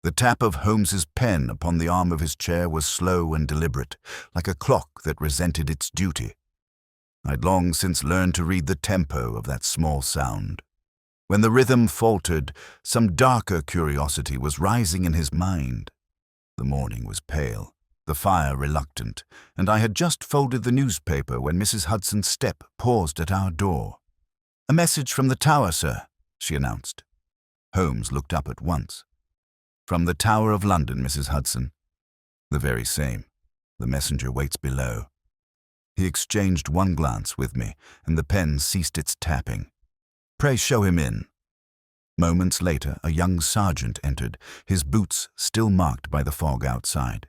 The tap of Holmes's pen upon the arm of his chair was slow and deliberate, like a clock that resented its duty. I'd long since learned to read the tempo of that small sound. When the rhythm faltered, some darker curiosity was rising in his mind. The morning was pale, the fire reluctant, and I had just folded the newspaper when Mrs. Hudson's step paused at our door. "A message from the Tower, sir," she announced. Holmes looked up at once. "From the Tower of London, Mrs. Hudson." "The very same. The messenger waits below." He exchanged one glance with me, and the pen ceased its tapping. "Pray show him in." Moments later, a young sergeant entered, his boots still marked by the fog outside.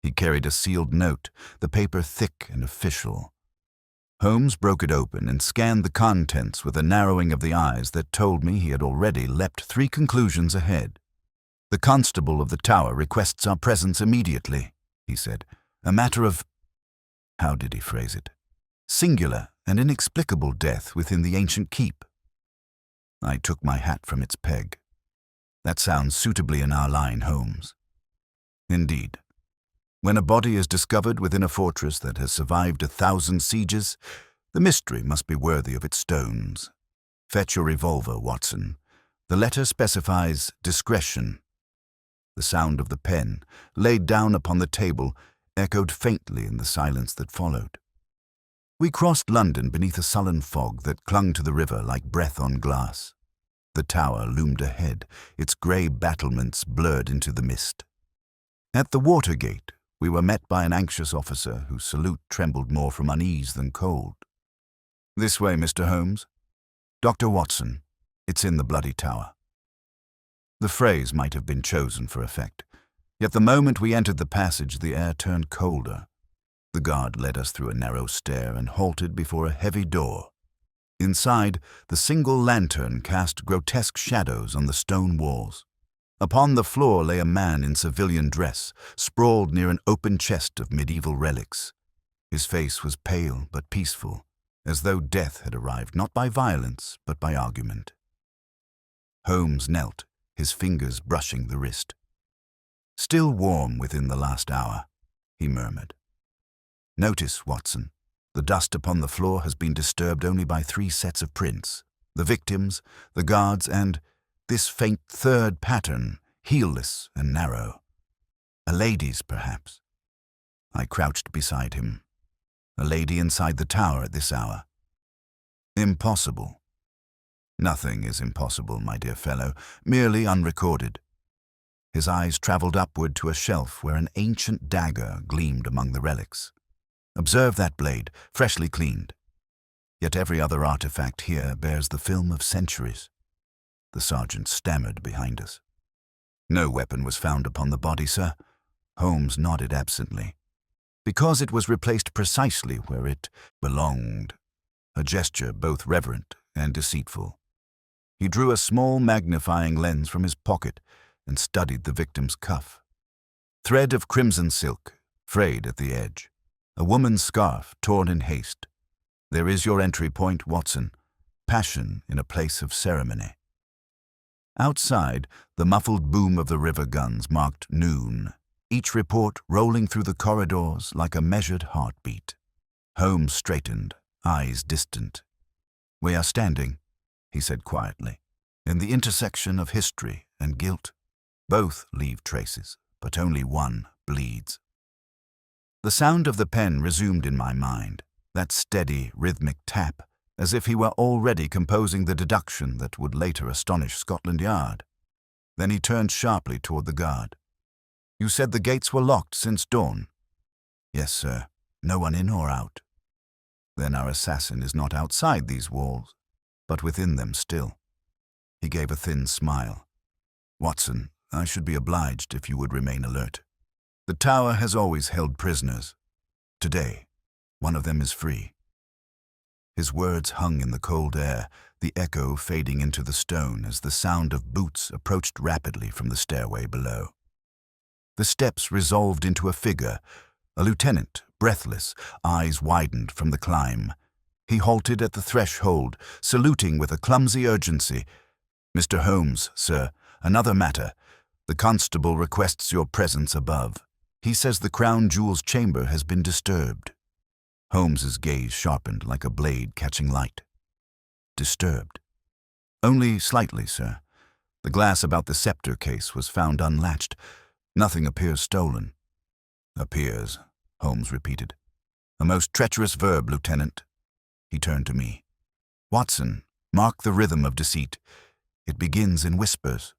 He carried a sealed note, the paper thick and official. Holmes broke it open and scanned the contents with a narrowing of the eyes that told me he had already leapt 3 conclusions ahead. "The constable of the Tower requests our presence immediately," he said. "A matter of—" how did he phrase it? "Singular and inexplicable death within the ancient keep." I took my hat from its peg. "That sounds suitably in our line, Holmes." "Indeed. When a body is discovered within a fortress that has survived 1,000 sieges, the mystery must be worthy of its stones. Fetch your revolver, Watson. The letter specifies discretion." The sound of the pen, laid down upon the table, echoed faintly in the silence that followed. We crossed London beneath a sullen fog that clung to the river like breath on glass. The Tower loomed ahead, its grey battlements blurred into the mist. At the Watergate, we were met by an anxious officer whose salute trembled more from unease than cold. "This way, Mr. Holmes." "Dr. Watson, it's in the bloody Tower." The phrase might have been chosen for effect, yet the moment we entered the passage the air turned colder. The guard led us through a narrow stair and halted before a heavy door. Inside, the single lantern cast grotesque shadows on the stone walls. Upon the floor lay a man in civilian dress, sprawled near an open chest of medieval relics. His face was pale but peaceful, as though death had arrived not by violence but by argument. Holmes knelt, his fingers brushing the wrist. "Still warm within the last hour," he murmured. "Notice, Watson, the dust upon the floor has been disturbed only by 3 sets of prints, the victims, the guards, and this faint third pattern, heelless and narrow. A lady's, perhaps." I crouched beside him. "A lady inside the Tower at this hour?" "Impossible." "Nothing is impossible, my dear fellow, merely unrecorded." His eyes travelled upward to a shelf where an ancient dagger gleamed among the relics. "Observe that blade, freshly cleaned. Yet every other artifact here bears the film of centuries." The sergeant stammered behind us. "No weapon was found upon the body, sir." Holmes nodded absently. "Because it was replaced precisely where it belonged." A gesture both reverent and deceitful. He drew a small magnifying lens from his pocket and studied the victim's cuff. Thread of crimson silk, frayed at the edge. A woman's scarf torn in haste. There is your entry point, Watson. Passion in a place of ceremony. Outside, the muffled boom of the river guns marked noon, each report rolling through the corridors like a measured heartbeat. Holmes straightened, eyes distant. "We are standing," he said quietly, "in the intersection of history and guilt. Both leave traces, but only one bleeds." The sound of the pen resumed in my mind, that steady, rhythmic tap, as if he were already composing the deduction that would later astonish Scotland Yard. Then he turned sharply toward the guard. "You said the gates were locked since dawn?" "Yes, sir. No one in or out." "Then our assassin is not outside these walls, but within them still." He gave a thin smile. "Watson, I should be obliged if you would remain alert. The Tower has always held prisoners. Today, one of them is free." His words hung in the cold air, the echo fading into the stone as the sound of boots approached rapidly from the stairway below. The steps resolved into a figure, a lieutenant, breathless, eyes widened from the climb. He halted at the threshold, saluting with a clumsy urgency. "Mr. Holmes, sir, another matter. The constable requests your presence above. He says the crown jewels chamber has been disturbed. Holmes's gaze sharpened like a blade catching light. Disturbed? Only slightly, sir. The glass about the scepter case was found unlatched. Nothing appears stolen. Appears, Holmes repeated. A most treacherous verb, Lieutenant. He turned to me. Watson, mark the rhythm of deceit. It begins in whispers.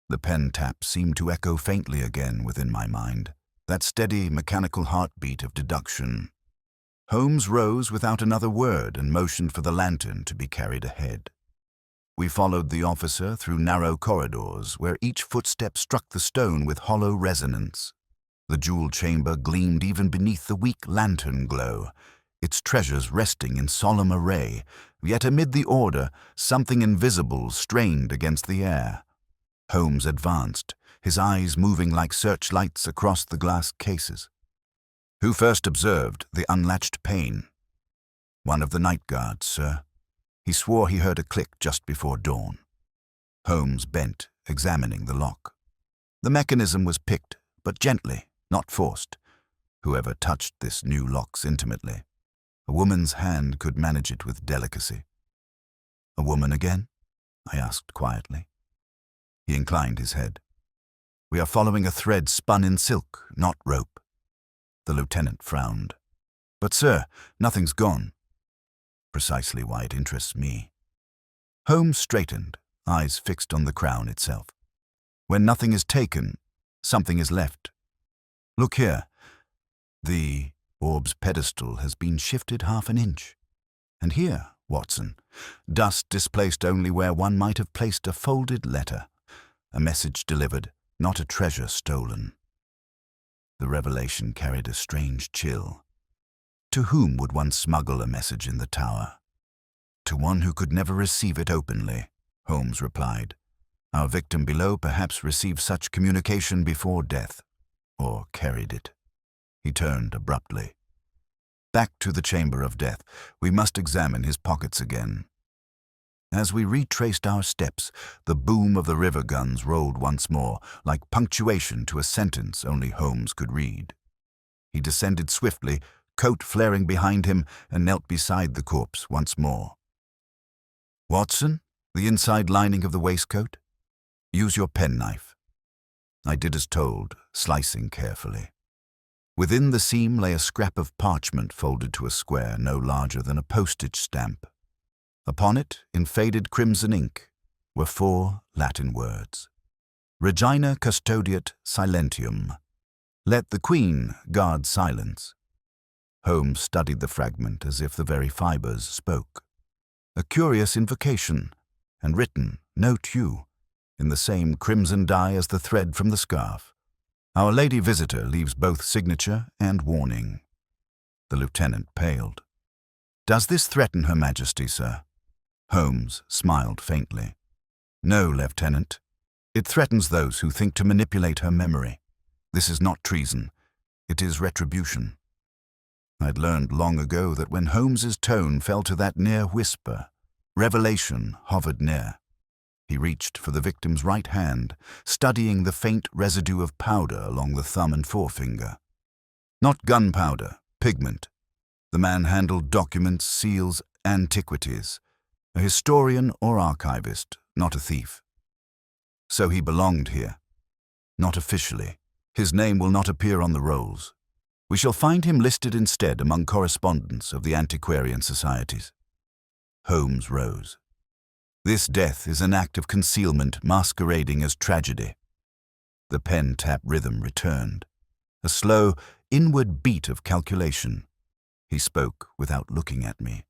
The pen tap seemed to echo faintly again within my mind, that steady, mechanical heartbeat of deduction. Holmes rose without another word and motioned for the lantern to be carried ahead. We followed the officer through narrow corridors where each footstep struck the stone with hollow resonance. The jewel chamber gleamed even beneath the weak lantern glow, its treasures resting in solemn array, yet amid the order, something invisible strained against the air. Holmes advanced, his eyes moving like searchlights across the glass cases. Who first observed the unlatched pane? One of the night guards, sir. He swore he heard a click just before dawn. Holmes bent, examining the lock. The mechanism was picked, but gently, not forced. Whoever touched this knew locks intimately. A woman's hand could manage it with delicacy. A woman again? I asked quietly. He inclined his head. We are following a thread spun in silk, not rope. The lieutenant frowned. But, sir, nothing's gone. Precisely why it interests me. Holmes straightened, eyes fixed on the crown itself. When nothing is taken, something is left. Look here. The orb's pedestal has been shifted half an inch. And here, Watson, dust displaced only where one might have placed a folded letter. A message delivered, not a treasure stolen. The revelation carried a strange chill. To whom would one smuggle a message in the tower? To one who could never receive it openly, Holmes replied. Our victim below perhaps received such communication before death, or carried it. He turned abruptly. Back to the chamber of death. We must examine his pockets again. As we retraced our steps, the boom of the river guns rolled once more, like punctuation to a sentence only Holmes could read. He descended swiftly, coat flaring behind him, and knelt beside the corpse once more. Watson, the inside lining of the waistcoat? Use your penknife. I did as told, slicing carefully. Within the seam lay a scrap of parchment folded to a square no larger than a postage stamp. Upon it, in faded crimson ink, were 4 Latin words. Regina custodiat silentium. Let the Queen guard silence. Holmes studied the fragment as if the very fibers spoke. A curious invocation, and written, note you, in the same crimson dye as the thread from the scarf. Our lady visitor leaves both signature and warning. The lieutenant paled. Does this threaten Her Majesty, sir? Holmes smiled faintly. No, Lieutenant. It threatens those who think to manipulate her memory. This is not treason. It is retribution. I'd learned long ago that when Holmes's tone fell to that near whisper, revelation hovered near. He reached for the victim's right hand, studying the faint residue of powder along the thumb and forefinger. Not gunpowder, pigment. The man handled documents, seals, antiquities. A historian or archivist, not a thief. So he belonged here. Not officially. His name will not appear on the rolls. We shall find him listed instead among correspondents of the antiquarian societies. Holmes rose. This death is an act of concealment masquerading as tragedy. The pen tap rhythm returned. A slow, inward beat of calculation. He spoke without looking at me.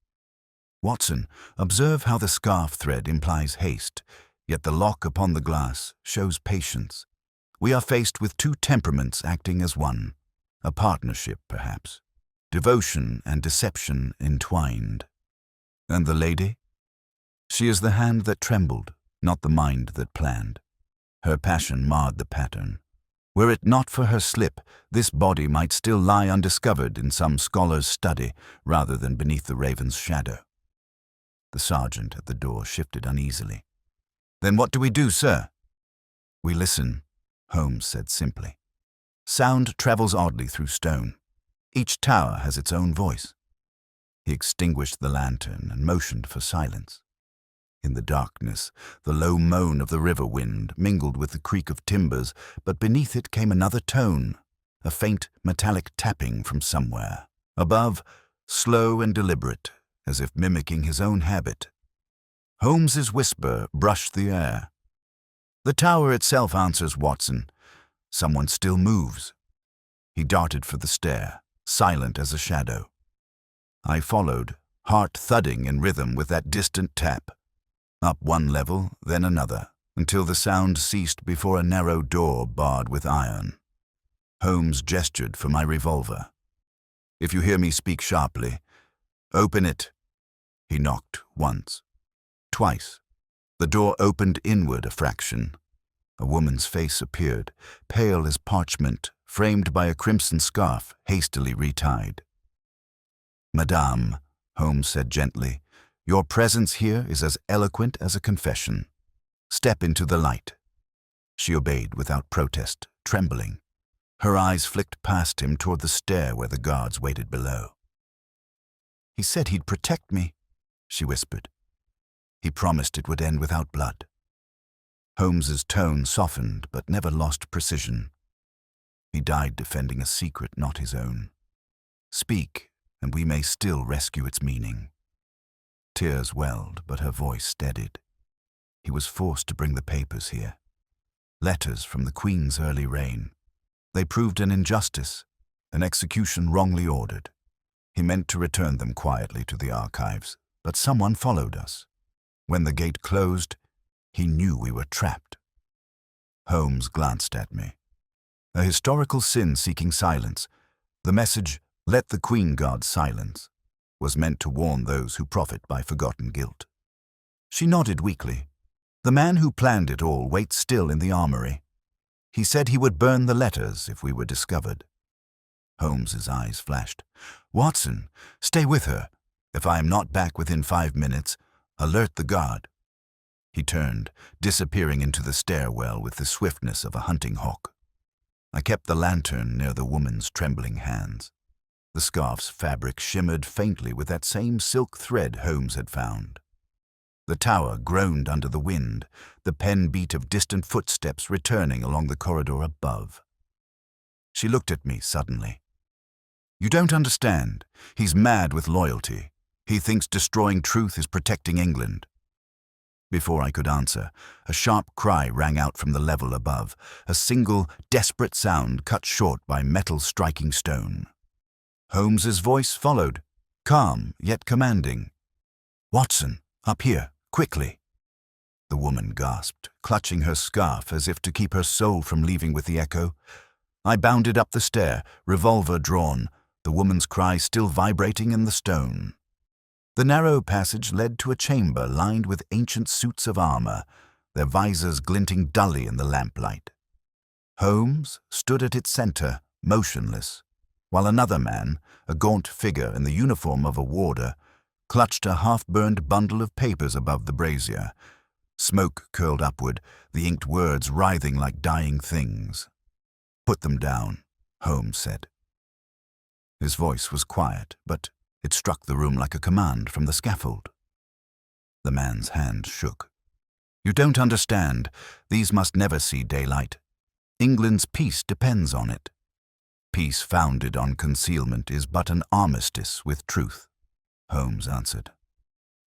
Watson, observe how the scarf thread implies haste, yet the lock upon the glass shows patience. We are faced with 2 temperaments acting as one. A partnership, perhaps. Devotion and deception entwined. And the lady? She is the hand that trembled, not the mind that planned. Her passion marred the pattern. Were it not for her slip, this body might still lie undiscovered in some scholar's study rather than beneath the raven's shadow. The sergeant at the door shifted uneasily. Then what do we do, sir? We listen, Holmes said simply. Sound travels oddly through stone. Each tower has its own voice. He extinguished the lantern and motioned for silence. In the darkness, the low moan of the river wind mingled with the creak of timbers, but beneath it came another tone, a faint metallic tapping from somewhere. Above, slow and deliberate, as if mimicking his own habit. Holmes's whisper brushed the air. The tower itself answers, Watson. Someone still moves. He darted for the stair, silent as a shadow. I followed, heart thudding in rhythm with that distant tap. Up one level, then another, until the sound ceased before a narrow door barred with iron. Holmes gestured for my revolver. If you hear me speak sharply, open it. He knocked once, twice. The door opened inward a fraction. A woman's face appeared, pale as parchment, framed by a crimson scarf hastily retied. Madame, Holmes said gently, your presence here is as eloquent as a confession. Step into the light. She obeyed without protest, trembling. Her eyes flicked past him toward the stair where the guards waited below. He said he'd protect me, she whispered. He promised it would end without blood. Holmes's tone softened but never lost precision. He died defending a secret not his own. Speak, and we may still rescue its meaning. Tears welled, but her voice steadied. He was forced to bring the papers here. Letters from the Queen's early reign. They proved an injustice, an execution wrongly ordered. He meant to return them quietly to the archives, but someone followed us. When the gate closed, he knew we were trapped. Holmes glanced at me. A historical sin seeking silence. The message, "Let the Queen guard silence," was meant to warn those who profit by forgotten guilt. She nodded weakly. The man who planned it all waits still in the armory. He said he would burn the letters if we were discovered. Holmes's eyes flashed. Watson, stay with her. If I am not back within 5 minutes, alert the guard. He turned, disappearing into the stairwell with the swiftness of a hunting hawk. I kept the lantern near the woman's trembling hands. The scarf's fabric shimmered faintly with that same silk thread Holmes had found. The tower groaned under the wind, the pen beat of distant footsteps returning along the corridor above. She looked at me suddenly. You don't understand. He's mad with loyalty. He thinks destroying truth is protecting England. Before I could answer, a sharp cry rang out from the level above, a single, desperate sound cut short by metal striking stone. Holmes's voice followed, calm yet commanding. Watson, up here, quickly. The woman gasped, clutching her scarf as if to keep her soul from leaving with the echo. I bounded up the stair, revolver drawn, the woman's cry still vibrating in the stone. The narrow passage led to a chamber lined with ancient suits of armor, their visors glinting dully in the lamplight. Holmes stood at its center, motionless, while another man, a gaunt figure in the uniform of a warder, clutched a half-burned bundle of papers above the brazier. Smoke curled upward, the inked words writhing like dying things. Put them down, Holmes said. His voice was quiet, but it struck the room like a command from the scaffold. The man's hand shook. You don't understand. These must never see daylight. England's peace depends on it. Peace founded on concealment is but an armistice with truth, Holmes answered.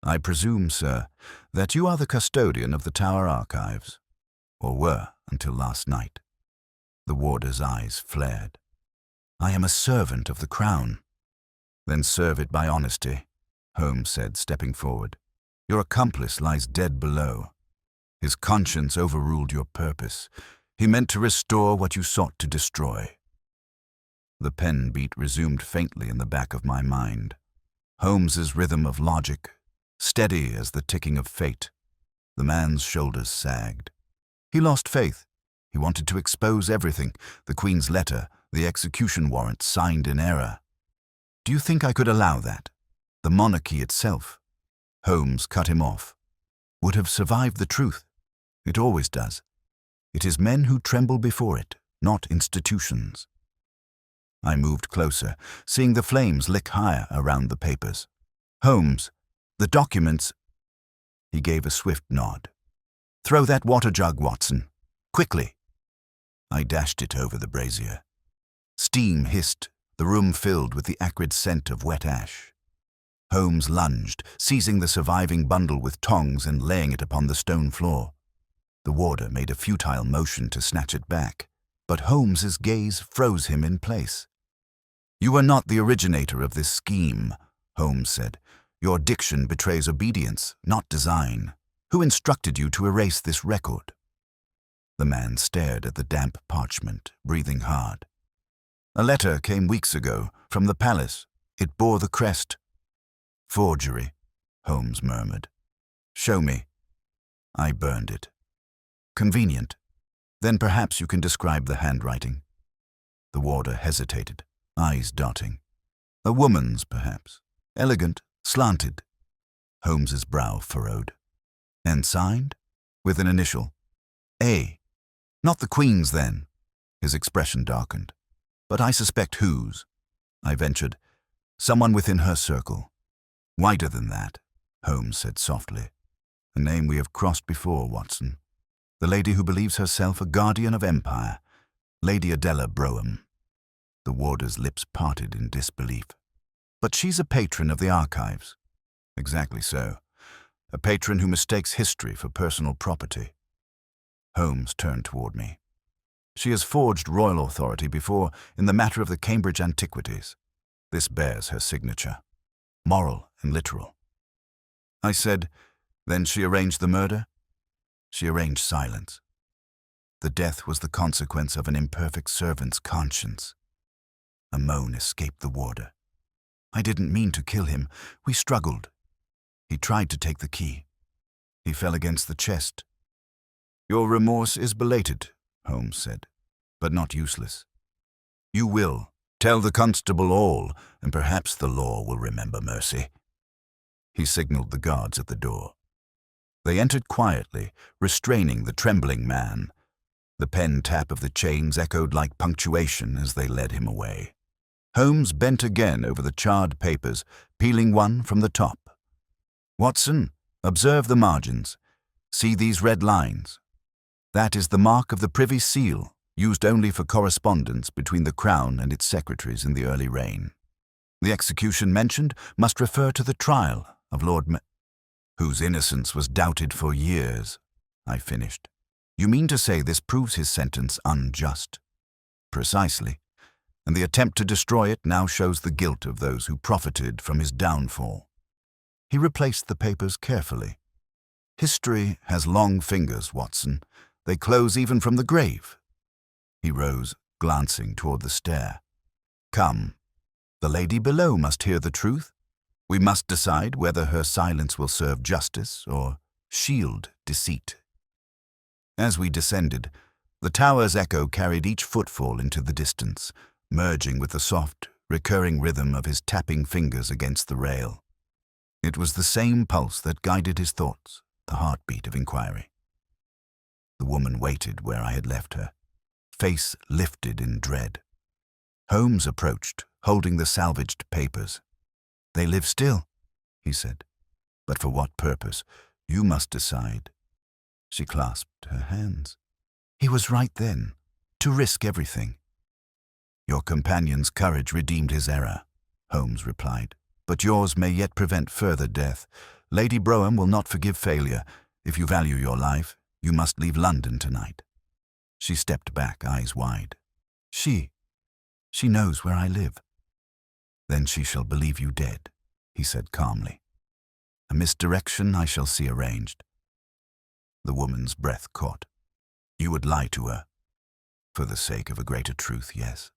I presume, sir, that you are the custodian of the Tower archives, or were until last night. The warder's eyes flared. I am a servant of the Crown. Then serve it by honesty, Holmes said, stepping forward. Your accomplice lies dead below. His conscience overruled your purpose. He meant to restore what you sought to destroy. The pen beat resumed faintly in the back of my mind. Holmes's rhythm of logic, steady as the ticking of fate. The man's shoulders sagged. He lost faith. He wanted to expose everything, the Queen's letter, the execution warrant signed in error. Do you think I could allow that? The monarchy itself, Holmes cut him off, would have survived the truth. It always does. It is men who tremble before it, not institutions. I moved closer, seeing the flames lick higher around the papers. Holmes, the documents. He gave a swift nod. Throw that water jug, Watson. Quickly. I dashed it over the brazier. Steam hissed, the room filled with the acrid scent of wet ash. Holmes lunged, seizing the surviving bundle with tongs and laying it upon the stone floor. The warder made a futile motion to snatch it back, but Holmes's gaze froze him in place. You are not the originator of this scheme, Holmes said. Your diction betrays obedience, not design. Who instructed you to erase this record? The man stared at the damp parchment, breathing hard. A letter came weeks ago, from the palace. It bore the crest. Forgery, Holmes murmured. Show me. I burned it. Convenient. Then perhaps you can describe the handwriting. The warder hesitated, eyes darting. A woman's, perhaps. Elegant, slanted. Holmes's brow furrowed. And signed? With an initial. A. Not the Queen's, then. His expression darkened. But I suspect whose. I ventured. Someone within her circle. Wider than that, Holmes said softly. A name we have crossed before, Watson. The lady who believes herself a guardian of empire, Lady Adela Brougham. The warder's lips parted in disbelief. But she's a patron of the archives. Exactly so. A patron who mistakes history for personal property. Holmes turned toward me. She has forged royal authority before in the matter of the Cambridge antiquities. This bears her signature. Moral and literal. I said, then she arranged the murder? She arranged silence. The death was the consequence of an imperfect servant's conscience. A moan escaped the warder. I didn't mean to kill him. We struggled. He tried to take the key. He fell against the chest. Your remorse is belated, Holmes said, but not useless. You will. Tell the constable all, and perhaps the law will remember mercy. He signaled the guards at the door. They entered quietly, restraining the trembling man. The pen tap of the chains echoed like punctuation as they led him away. Holmes bent again over the charred papers, peeling one from the top. Watson, observe the margins. See these red lines? That is the mark of the Privy Seal, used only for correspondence between the Crown and its secretaries in the early reign. The execution mentioned must refer to the trial of whose innocence was doubted for years, I finished. You mean to say this proves his sentence unjust? Precisely. And the attempt to destroy it now shows the guilt of those who profited from his downfall. He replaced the papers carefully. History has long fingers, Watson. They close even from the grave. He rose, glancing toward the stair. Come. The lady below must hear the truth. We must decide whether her silence will serve justice or shield deceit. As we descended, the tower's echo carried each footfall into the distance, merging with the soft, recurring rhythm of his tapping fingers against the rail. It was the same pulse that guided his thoughts, the heartbeat of inquiry. The woman waited where I had left her, face lifted in dread. Holmes approached, holding the salvaged papers. They live still, he said. But for what purpose? You must decide. She clasped her hands. He was right then, to risk everything. Your companion's courage redeemed his error, Holmes replied. But yours may yet prevent further death. Lady Brougham will not forgive failure. If you value your life, you must leave London tonight. She stepped back, eyes wide. She knows where I live. Then she shall believe you dead, he said calmly. A misdirection I shall see arranged. The woman's breath caught. You would lie to her. For the sake of a greater truth, yes.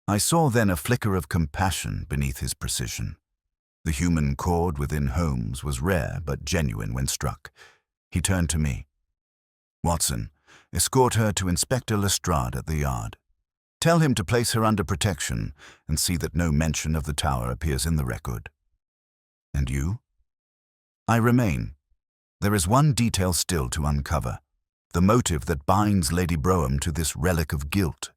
I saw then a flicker of compassion beneath his precision. The human chord within Holmes was rare but genuine when struck. He turned to me. Watson, escort her to Inspector Lestrade at the yard. Tell him to place her under protection and see that no mention of the tower appears in the record. And you? I remain. There is one detail still to uncover. the motive that binds Lady Brougham to this relic of guilt.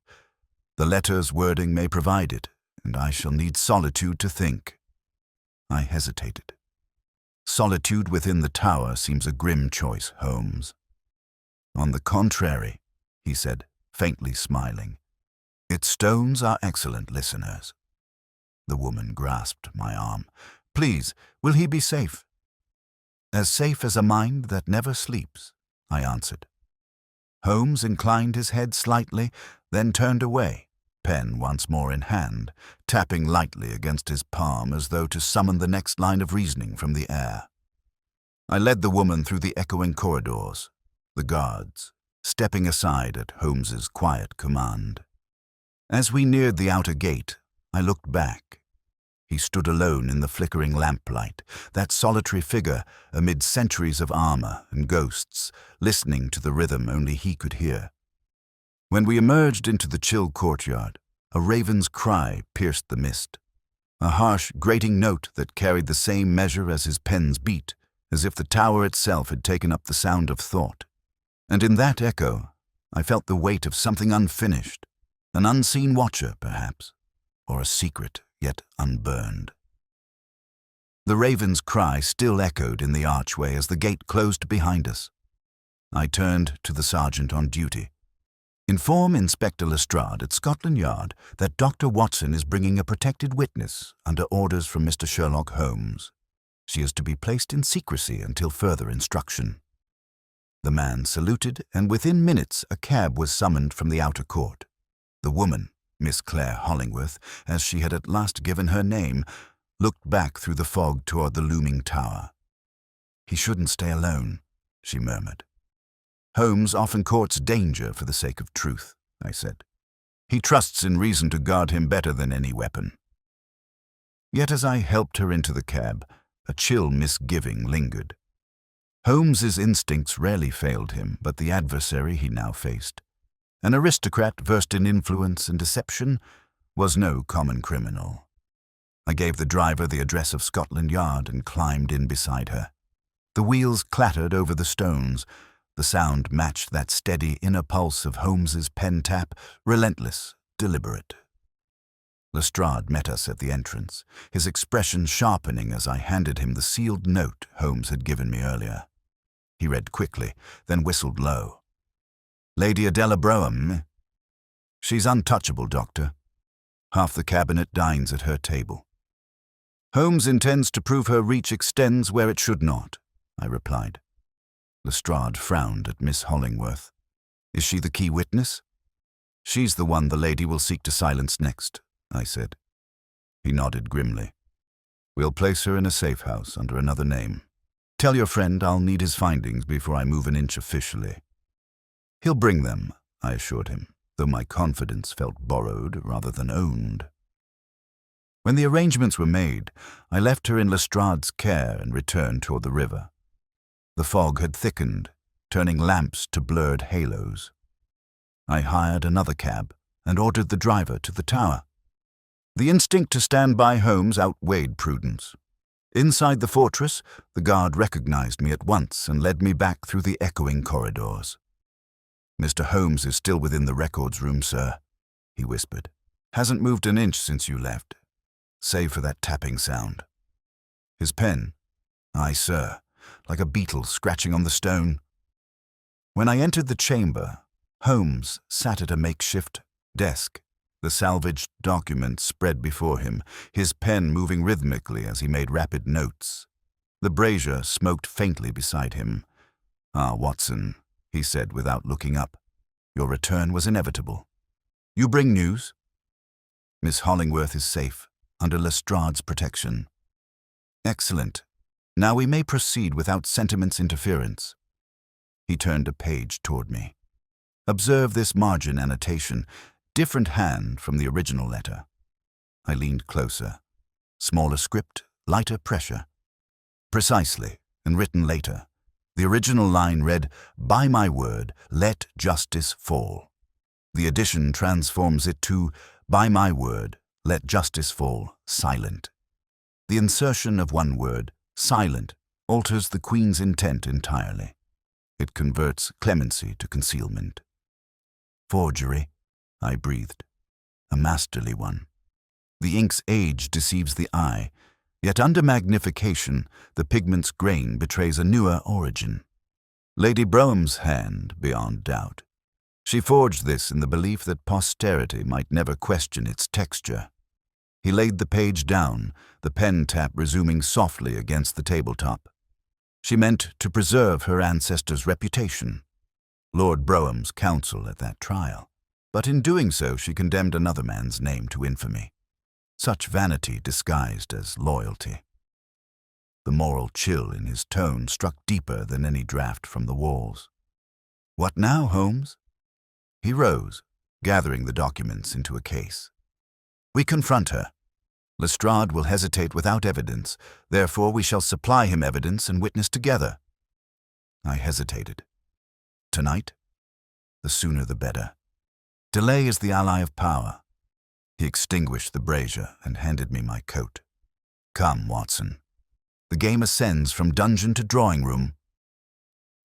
The letter's wording may provide it, and I shall need solitude to think. I hesitated. Solitude within the tower seems a grim choice, Holmes. On the contrary, he said, faintly smiling. Its stones are excellent listeners. The woman grasped my arm. Please, will he be safe? As safe as a mind that never sleeps, I answered. Holmes inclined his head slightly, then turned away, pen once more in hand, tapping lightly against his palm as though to summon the next line of reasoning from the air. I led the woman through the echoing corridors, the guards, stepping aside at Holmes's quiet command. As we neared the outer gate, I looked back. He stood alone in the flickering lamplight, that solitary figure amid centuries of armor and ghosts, listening to the rhythm only he could hear. When we emerged into the chill courtyard, a raven's cry pierced the mist, a harsh, grating note that carried the same measure as his pen's beat, as if the tower itself had taken up the sound of thought. And in that echo, I felt the weight of something unfinished, an unseen watcher, perhaps, or a secret yet unburned. The raven's cry still echoed in the archway as the gate closed behind us. I turned to the sergeant on duty. Inform Inspector Lestrade at Scotland Yard that Dr. Watson is bringing a protected witness under orders from Mr. Sherlock Holmes. She is to be placed in secrecy until further instruction. The man saluted, and within minutes a cab was summoned from the outer court. The woman, Miss Claire Hollingworth, as she had at last given her name, looked back through the fog toward the looming tower. He shouldn't stay alone, she murmured. Holmes often courts danger for the sake of truth, I said. He trusts in reason to guard him better than any weapon. Yet as I helped her into the cab, a chill misgiving lingered. Holmes's instincts rarely failed him, but the adversary he now faced, an aristocrat versed in influence and deception, was no common criminal. I gave the driver the address of Scotland Yard and climbed in beside her. The wheels clattered over the stones. The sound matched that steady inner pulse of Holmes's pen tap, relentless, deliberate. Lestrade met us at the entrance, his expression sharpening as I handed him the sealed note Holmes had given me earlier. He read quickly, then whistled low. Lady Adela Brougham? She's untouchable, Doctor. Half the cabinet dines at her table. Holmes intends to prove her reach extends where it should not, I replied. Lestrade frowned at Miss Hollingworth. Is she the key witness? She's the one the lady will seek to silence next, I said. He nodded grimly. We'll place her in a safe house under another name. Tell your friend I'll need his findings before I move an inch officially. He'll bring them, I assured him, though my confidence felt borrowed rather than owned. When the arrangements were made, I left her in Lestrade's care and returned toward the river. The fog had thickened, turning lamps to blurred halos. I hired another cab and ordered the driver to the tower. The instinct to stand by Holmes outweighed prudence. Inside the fortress, the guard recognized me at once and led me back through the echoing corridors. Mr. Holmes is still within the records room, sir, he whispered. Hasn't moved an inch since you left, save for that tapping sound. His pen? Aye, sir, like a beetle scratching on the stone. When I entered the chamber, Holmes sat at a makeshift desk, the salvaged documents spread before him, his pen moving rhythmically as he made rapid notes. The brazier smoked faintly beside him. Ah, Watson, he said without looking up, your return was inevitable. You bring news? Miss Hollingworth is safe, under Lestrade's protection. Excellent. Now we may proceed without sentiment's interference. He turned a page toward me. Observe this margin annotation, different hand from the original letter. I leaned closer. Smaller script, lighter pressure. Precisely, and written later. The original line read, "By my word, let justice fall." The addition transforms it to, "By my word, let justice fall, silent." The insertion of one word, silent, alters the Queen's intent entirely. It converts clemency to concealment. Forgery, I breathed. A masterly one. The ink's age deceives the eye, yet under magnification, the pigment's grain betrays a newer origin. Lady Brougham's hand, beyond doubt. She forged this in the belief that posterity might never question its texture. He laid the page down, the pen tap resuming softly against the tabletop. She meant to preserve her ancestor's reputation, Lord Brougham's counsel at that trial. But in doing so, she condemned another man's name to infamy. Such vanity disguised as loyalty. The moral chill in his tone struck deeper than any draught from the walls. "What now, Holmes?" He rose, gathering the documents into a case. "We confront her. Lestrade will hesitate without evidence, therefore we shall supply him evidence and witness together." I hesitated. Tonight? The sooner the better. Delay is the ally of power. He extinguished the brazier and handed me my coat. "Come, Watson. The game ascends from dungeon to drawing room."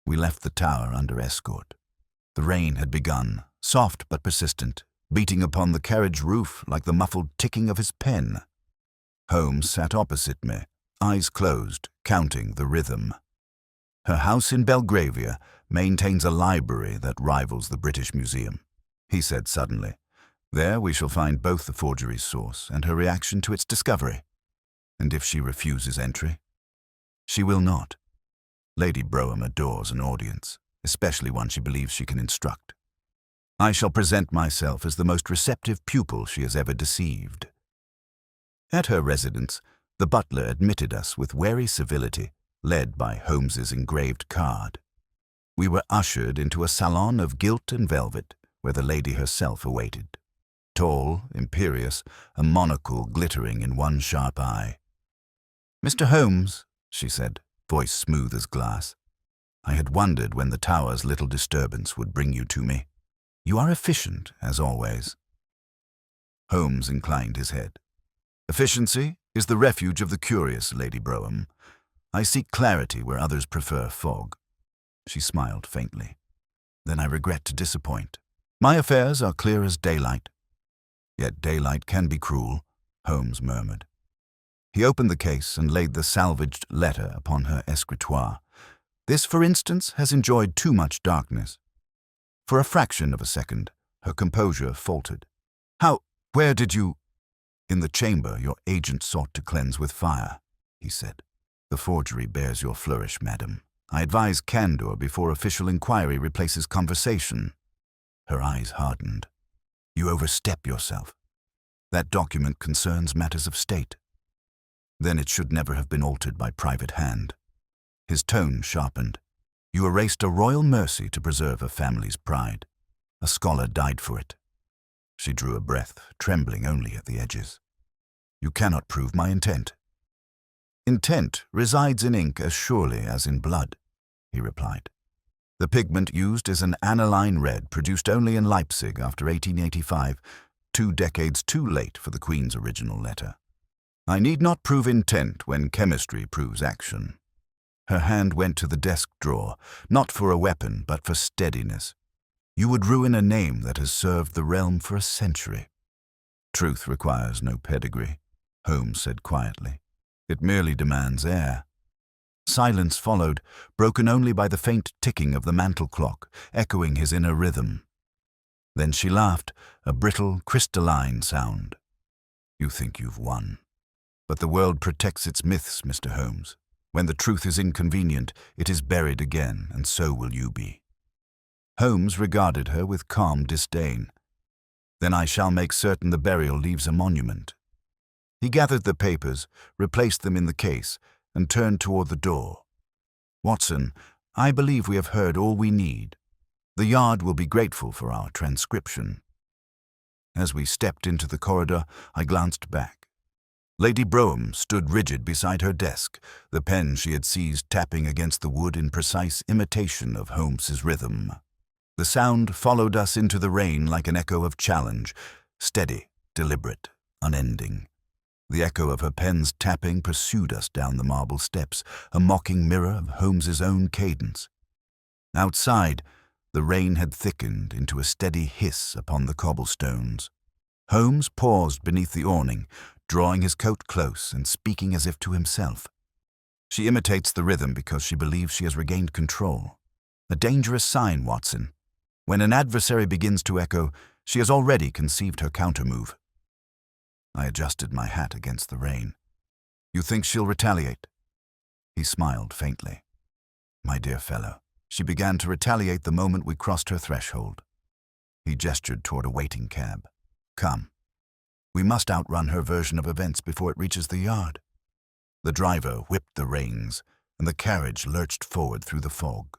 We left the tower under escort. The rain had begun, soft but persistent, beating upon the carriage roof like the muffled ticking of his pen. Holmes sat opposite me, eyes closed, counting the rhythm. Her house in Belgravia maintains a library that rivals the British Museum, he said suddenly. There we shall find both the forgery's source and her reaction to its discovery. And if she refuses entry? She will not. Lady Brougham adores an audience, especially one she believes she can instruct. I shall present myself as the most receptive pupil she has ever deceived. At her residence, the butler admitted us with wary civility, led by Holmes's engraved card. We were ushered into a salon of gilt and velvet, where the lady herself awaited. Tall, imperious, a monocle glittering in one sharp eye. "Mr. Holmes," she said, voice smooth as glass. "I had wondered when the tower's little disturbance would bring you to me. You are efficient, as always." Holmes inclined his head. "Efficiency is the refuge of the curious, Lady Brougham. I seek clarity where others prefer fog." She smiled faintly. "Then I regret to disappoint. My affairs are clear as daylight." "Yet daylight can be cruel," Holmes murmured. He opened the case and laid the salvaged letter upon her escritoire. "This, for instance, has enjoyed too much darkness." For a fraction of a second, her composure faltered. Where did you—" "In the chamber your agent sought to cleanse with fire," he said. "The forgery bears your flourish, madam. I advise candor before official inquiry replaces conversation." Her eyes hardened. "You overstep yourself. That document concerns matters of state." "Then it should never have been altered by private hand." His tone sharpened. "You erased a royal mercy to preserve a family's pride. A scholar died for it." She drew a breath, trembling only at the edges. "You cannot prove my intent." "Intent resides in ink as surely as in blood," he replied. "The pigment used is an aniline red produced only in Leipzig after 1885, 2 decades too late for the Queen's original letter. I need not prove intent when chemistry proves action." Her hand went to the desk drawer, not for a weapon, but for steadiness. "You would ruin a name that has served the realm for a century." "Truth requires no pedigree," Holmes said quietly. "It merely demands air." Silence followed, broken only by the faint ticking of the mantel clock, echoing his inner rhythm. Then she laughed, a brittle, crystalline sound. "You think you've won. But the world protects its myths, Mr. Holmes. When the truth is inconvenient, it is buried again, and so will you be." Holmes regarded her with calm disdain. "Then I shall make certain the burial leaves a monument." He gathered the papers, replaced them in the case, and turned toward the door. "Watson, I believe we have heard all we need. The Yard will be grateful for our transcription." As we stepped into the corridor, I glanced back. Lady Brougham stood rigid beside her desk, the pen she had seized tapping against the wood in precise imitation of Holmes's rhythm. The sound followed us into the rain like an echo of challenge, steady, deliberate, unending. The echo of her pen's tapping pursued us down the marble steps, a mocking mirror of Holmes's own cadence. Outside, the rain had thickened into a steady hiss upon the cobblestones. Holmes paused beneath the awning, drawing his coat close and speaking as if to himself. She imitates the rhythm because she believes she has regained control. A dangerous sign, Watson. When an adversary begins to echo, she has already conceived her countermove. I adjusted my hat against the rain. You think she'll retaliate? He smiled faintly. My dear fellow, she began to retaliate the moment we crossed her threshold. He gestured toward a waiting cab. Come. We must outrun her version of events before it reaches the yard. The driver whipped the reins, and the carriage lurched forward through the fog.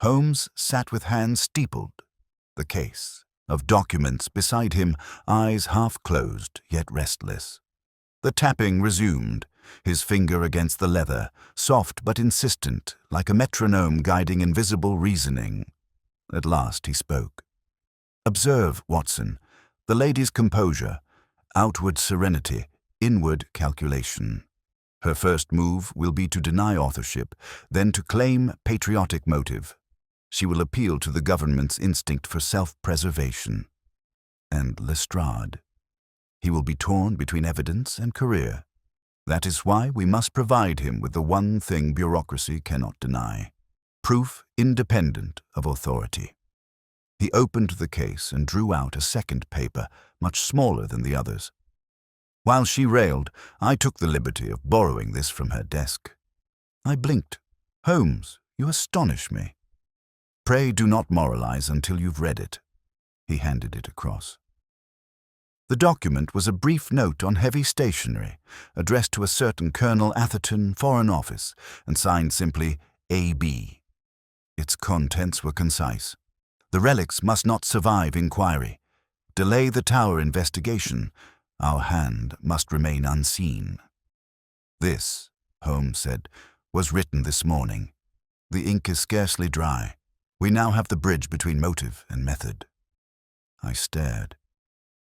Holmes sat with hands steepled, the case of documents beside him, eyes half closed yet restless. The tapping resumed, his finger against the leather, soft but insistent, like a metronome guiding invisible reasoning. At last he spoke. Observe, Watson, the lady's composure, outward serenity, inward calculation. Her first move will be to deny authorship, then to claim patriotic motive. She will appeal to the government's instinct for self-preservation. And Lestrade. He will be torn between evidence and career. That is why we must provide him with the one thing bureaucracy cannot deny: proof independent of authority. He opened the case and drew out a second paper, much smaller than the others. While she railed, I took the liberty of borrowing this from her desk. I blinked. Holmes, you astonish me. Pray do not moralize until you've read it. He handed it across. The document was a brief note on heavy stationery, addressed to a certain Colonel Atherton, Foreign Office, and signed simply A.B. Its contents were concise. The relics must not survive inquiry. Delay the Tower investigation. Our hand must remain unseen. This, Holmes said, was written this morning. The ink is scarcely dry. We now have the bridge between motive and method. I stared.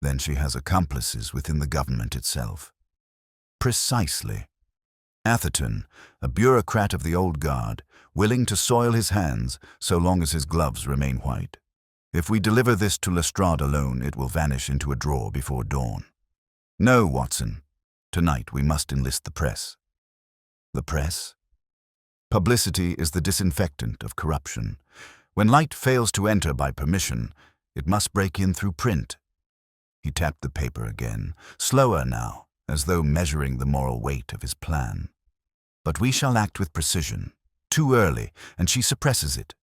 Then she has accomplices within the government itself. Precisely. Atherton, a bureaucrat of the old guard, willing to soil his hands so long as his gloves remain white. If we deliver this to Lestrade alone, it will vanish into a drawer before dawn. No, Watson. Tonight we must enlist the press. The press? Publicity is the disinfectant of corruption. When light fails to enter by permission, it must break in through print. He tapped the paper again, slower now, as though measuring the moral weight of his plan. But we shall act with precision. Too early, and she suppresses it.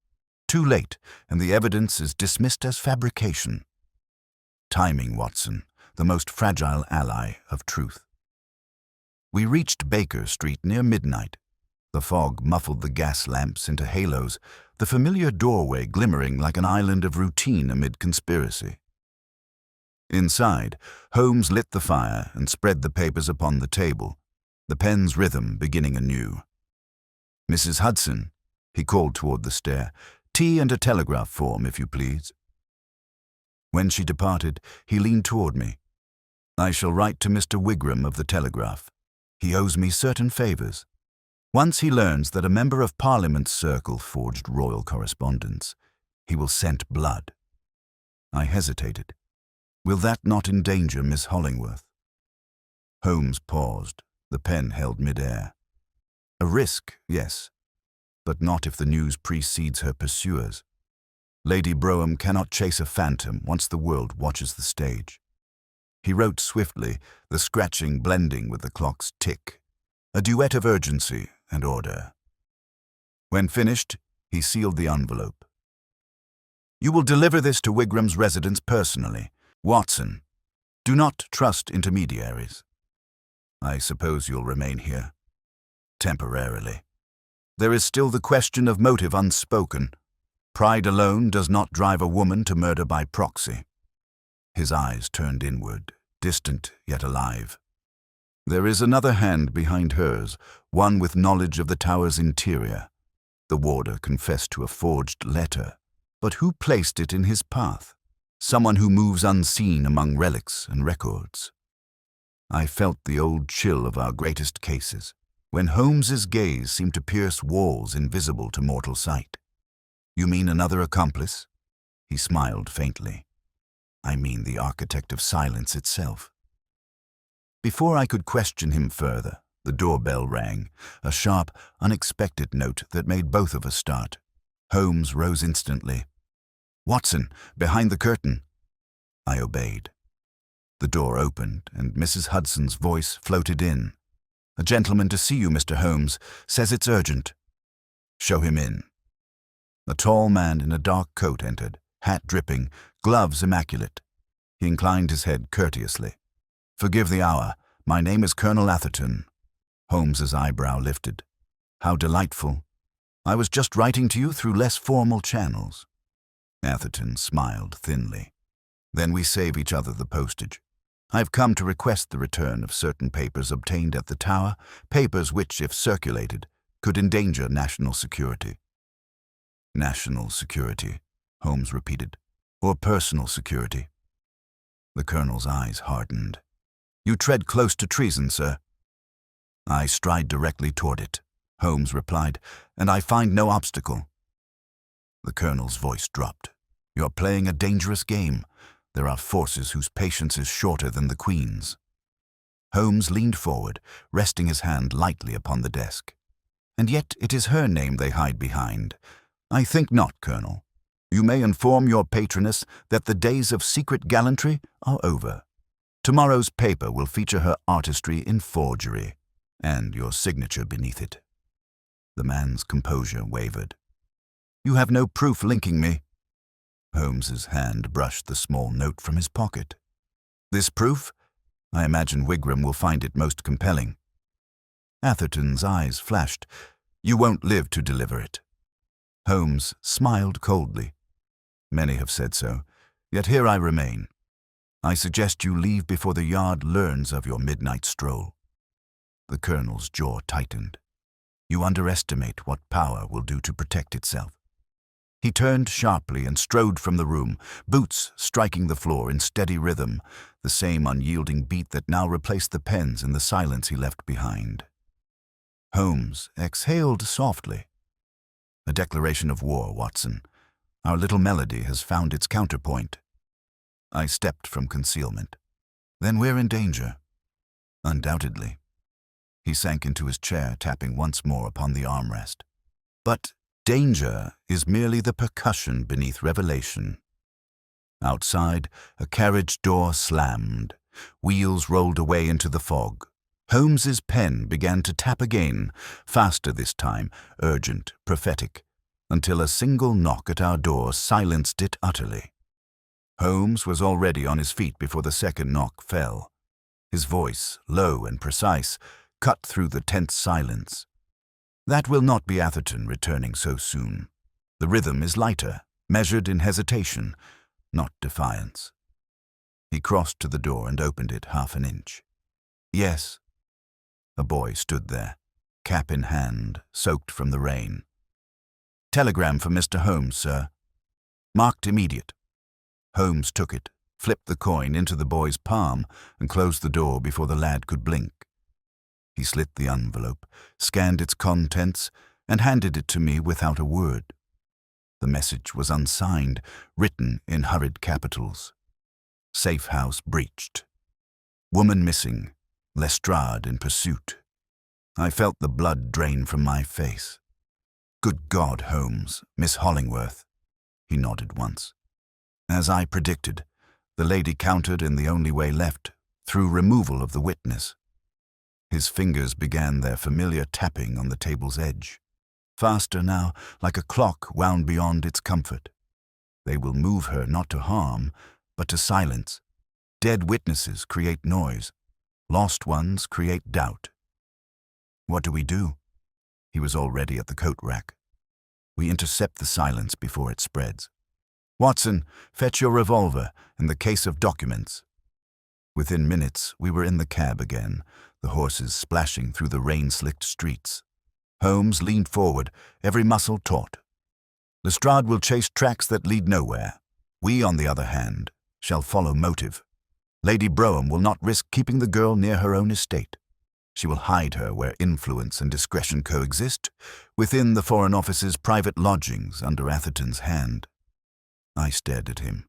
Too late, and the evidence is dismissed as fabrication. Timing, Watson, the most fragile ally of truth. We reached Baker Street near midnight. The fog muffled the gas lamps into halos, the familiar doorway glimmering like an island of routine amid conspiracy. Inside, Holmes lit the fire and spread the papers upon the table, the pen's rhythm beginning anew. Mrs. Hudson, he called toward the stair, tea and a telegraph form, if you please. When she departed, he leaned toward me. I shall write to Mr. Wigram of the Telegraph. He owes me certain favors. Once he learns that a member of Parliament's circle forged royal correspondence, he will scent blood. I hesitated. Will that not endanger Miss Hollingworth? Holmes paused, the pen held mid-air. A risk, yes, but not if the news precedes her pursuers. Lady Brougham cannot chase a phantom once the world watches the stage. He wrote swiftly, the scratching blending with the clock's tick, a duet of urgency and order. When finished, he sealed the envelope. You will deliver this to Wigram's residence personally. Watson, do not trust intermediaries. I suppose you'll remain here. Temporarily. There is still the question of motive unspoken. Pride alone does not drive a woman to murder by proxy. His eyes turned inward, distant yet alive. There is another hand behind hers, one with knowledge of the tower's interior. The warder confessed to a forged letter, but who placed it in his path? Someone who moves unseen among relics and records. I felt the old chill of our greatest cases, when Holmes's gaze seemed to pierce walls invisible to mortal sight. You mean another accomplice? He smiled faintly. I mean the architect of silence itself. Before I could question him further, the doorbell rang, a sharp, unexpected note that made both of us start. Holmes rose instantly. Watson, behind the curtain. I obeyed. The door opened, and Mrs. Hudson's voice floated in. A gentleman to see you, Mr. Holmes. Says it's urgent. Show him in. A tall man in a dark coat entered, hat dripping, gloves immaculate. He inclined his head courteously. Forgive the hour. My name is Colonel Atherton. Holmes's eyebrow lifted. How delightful. I was just writing to you through less formal channels. Atherton smiled thinly. Then we save each other the postage. I've come to request the return of certain papers obtained at the Tower, papers which, if circulated, could endanger national security. National security, Holmes repeated, or personal security. The Colonel's eyes hardened. You tread close to treason, sir. I stride directly toward it, Holmes replied, and I find no obstacle. The Colonel's voice dropped. You're playing a dangerous game. There are forces whose patience is shorter than the Queen's. Holmes leaned forward, resting his hand lightly upon the desk. And yet it is her name they hide behind. I think not, Colonel. You may inform your patroness that the days of secret gallantry are over. Tomorrow's paper will feature her artistry in forgery, and your signature beneath it. The man's composure wavered. You have no proof linking me. Holmes's hand brushed the small note from his pocket. This proof? I imagine Wigram will find it most compelling. Atherton's eyes flashed. You won't live to deliver it. Holmes smiled coldly. Many have said so, yet here I remain. I suggest you leave before the Yard learns of your midnight stroll. The Colonel's jaw tightened. You underestimate what power will do to protect itself. He turned sharply and strode from the room, boots striking the floor in steady rhythm, the same unyielding beat that now replaced the pens in the silence he left behind. Holmes exhaled softly. A declaration of war, Watson. Our little melody has found its counterpoint. I stepped from concealment. Then we're in danger. Undoubtedly. He sank into his chair, tapping once more upon the armrest. But danger is merely the percussion beneath revelation. Outside, a carriage door slammed. Wheels rolled away into the fog. Holmes's pen began to tap again, faster this time, urgent, prophetic, until a single knock at our door silenced it utterly. Holmes was already on his feet before the second knock fell. His voice, low and precise, cut through the tense silence. That will not be Atherton returning so soon. The rhythm is lighter, measured in hesitation, not defiance. He crossed to the door and opened it half an inch. Yes. A boy stood there, cap in hand, soaked from the rain. Telegram for Mr. Holmes, sir. Marked immediate. Holmes took it, flipped the coin into the boy's palm, and closed the door before the lad could blink. He slit the envelope, scanned its contents, and handed it to me without a word. The message was unsigned, written in hurried capitals. Safe house breached. Woman missing. Lestrade in pursuit. I felt the blood drain from my face. Good God, Holmes, Miss Hollingworth. He nodded once. As I predicted, the lady countered in the only way left, through removal of the witness. His fingers began their familiar tapping on the table's edge. Faster now, like a clock wound beyond its comfort. They will move her not to harm, but to silence. Dead witnesses create noise. Lost ones create doubt. What do we do? He was already at the coat rack. We intercept the silence before it spreads. Watson, fetch your revolver and the case of documents. Within minutes, we were in the cab again, the horses splashing through the rain-slicked streets. Holmes leaned forward, every muscle taut. Lestrade will chase tracks that lead nowhere. We, on the other hand, shall follow motive. Lady Brougham will not risk keeping the girl near her own estate. She will hide her where influence and discretion coexist, within the Foreign Office's private lodgings under Atherton's hand. I stared at him.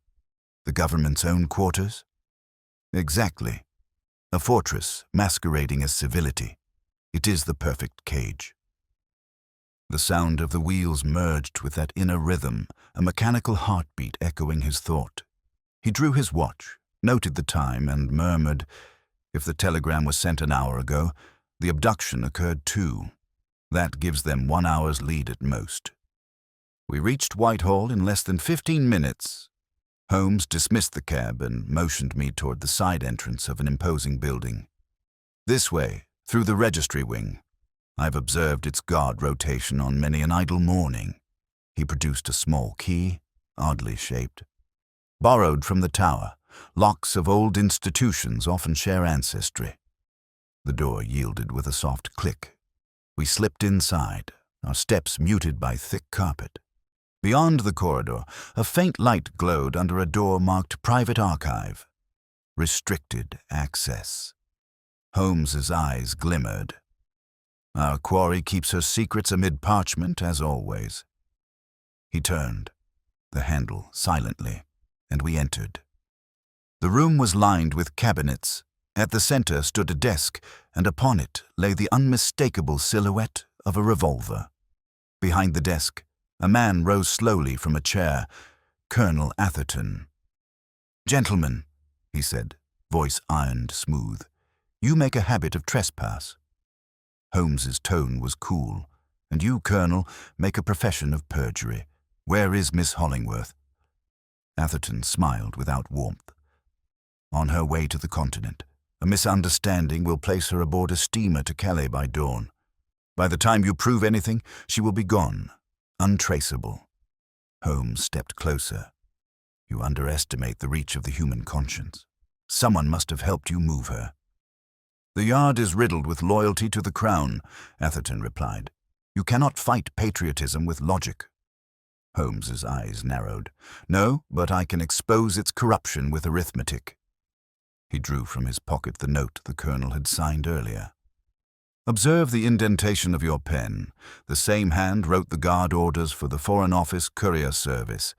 The government's own quarters? Exactly. A fortress masquerading as civility. It is the perfect cage. The sound of the wheels merged with that inner rhythm, a mechanical heartbeat echoing his thought. He drew his watch, noted the time, and murmured, "If the telegram was sent an hour ago, the abduction occurred 2. That gives them 1 hour's lead at most." We reached Whitehall in less than 15 minutes. Holmes dismissed the cab and motioned me toward the side entrance of an imposing building. "This way, through the registry wing. I've observed its guard rotation on many an idle morning." He produced a small key, oddly shaped. "Borrowed from the tower, locks of old institutions often share ancestry." The door yielded with a soft click. We slipped inside, our steps muted by thick carpet. Beyond the corridor, a faint light glowed under a door marked Private Archive. Restricted access. Holmes's eyes glimmered. Our quarry keeps her secrets amid parchment, as always. He turned, the handle silently, and we entered. The room was lined with cabinets. At the center stood a desk, and upon it lay the unmistakable silhouette of a revolver. Behind the desk, a man rose slowly from a chair, Colonel Atherton. "Gentlemen," he said, voice ironed smooth, "you make a habit of trespass." Holmes's tone was cool. "And you, Colonel, make a profession of perjury. Where is Miss Hollingworth?" Atherton smiled without warmth. "On her way to the continent. A misunderstanding will place her aboard a steamer to Calais by dawn. By the time you prove anything, she will be gone, untraceable." Holmes stepped closer. "You underestimate the reach of the human conscience. Someone must have helped you move her." "The yard is riddled with loyalty to the crown," Atherton replied. "You cannot fight patriotism with logic." Holmes's eyes narrowed. "No, but I can expose its corruption with arithmetic." He drew from his pocket the note the colonel had signed earlier. "Observe the indentation of your pen. The same hand wrote the guard orders for the Foreign Office courier service.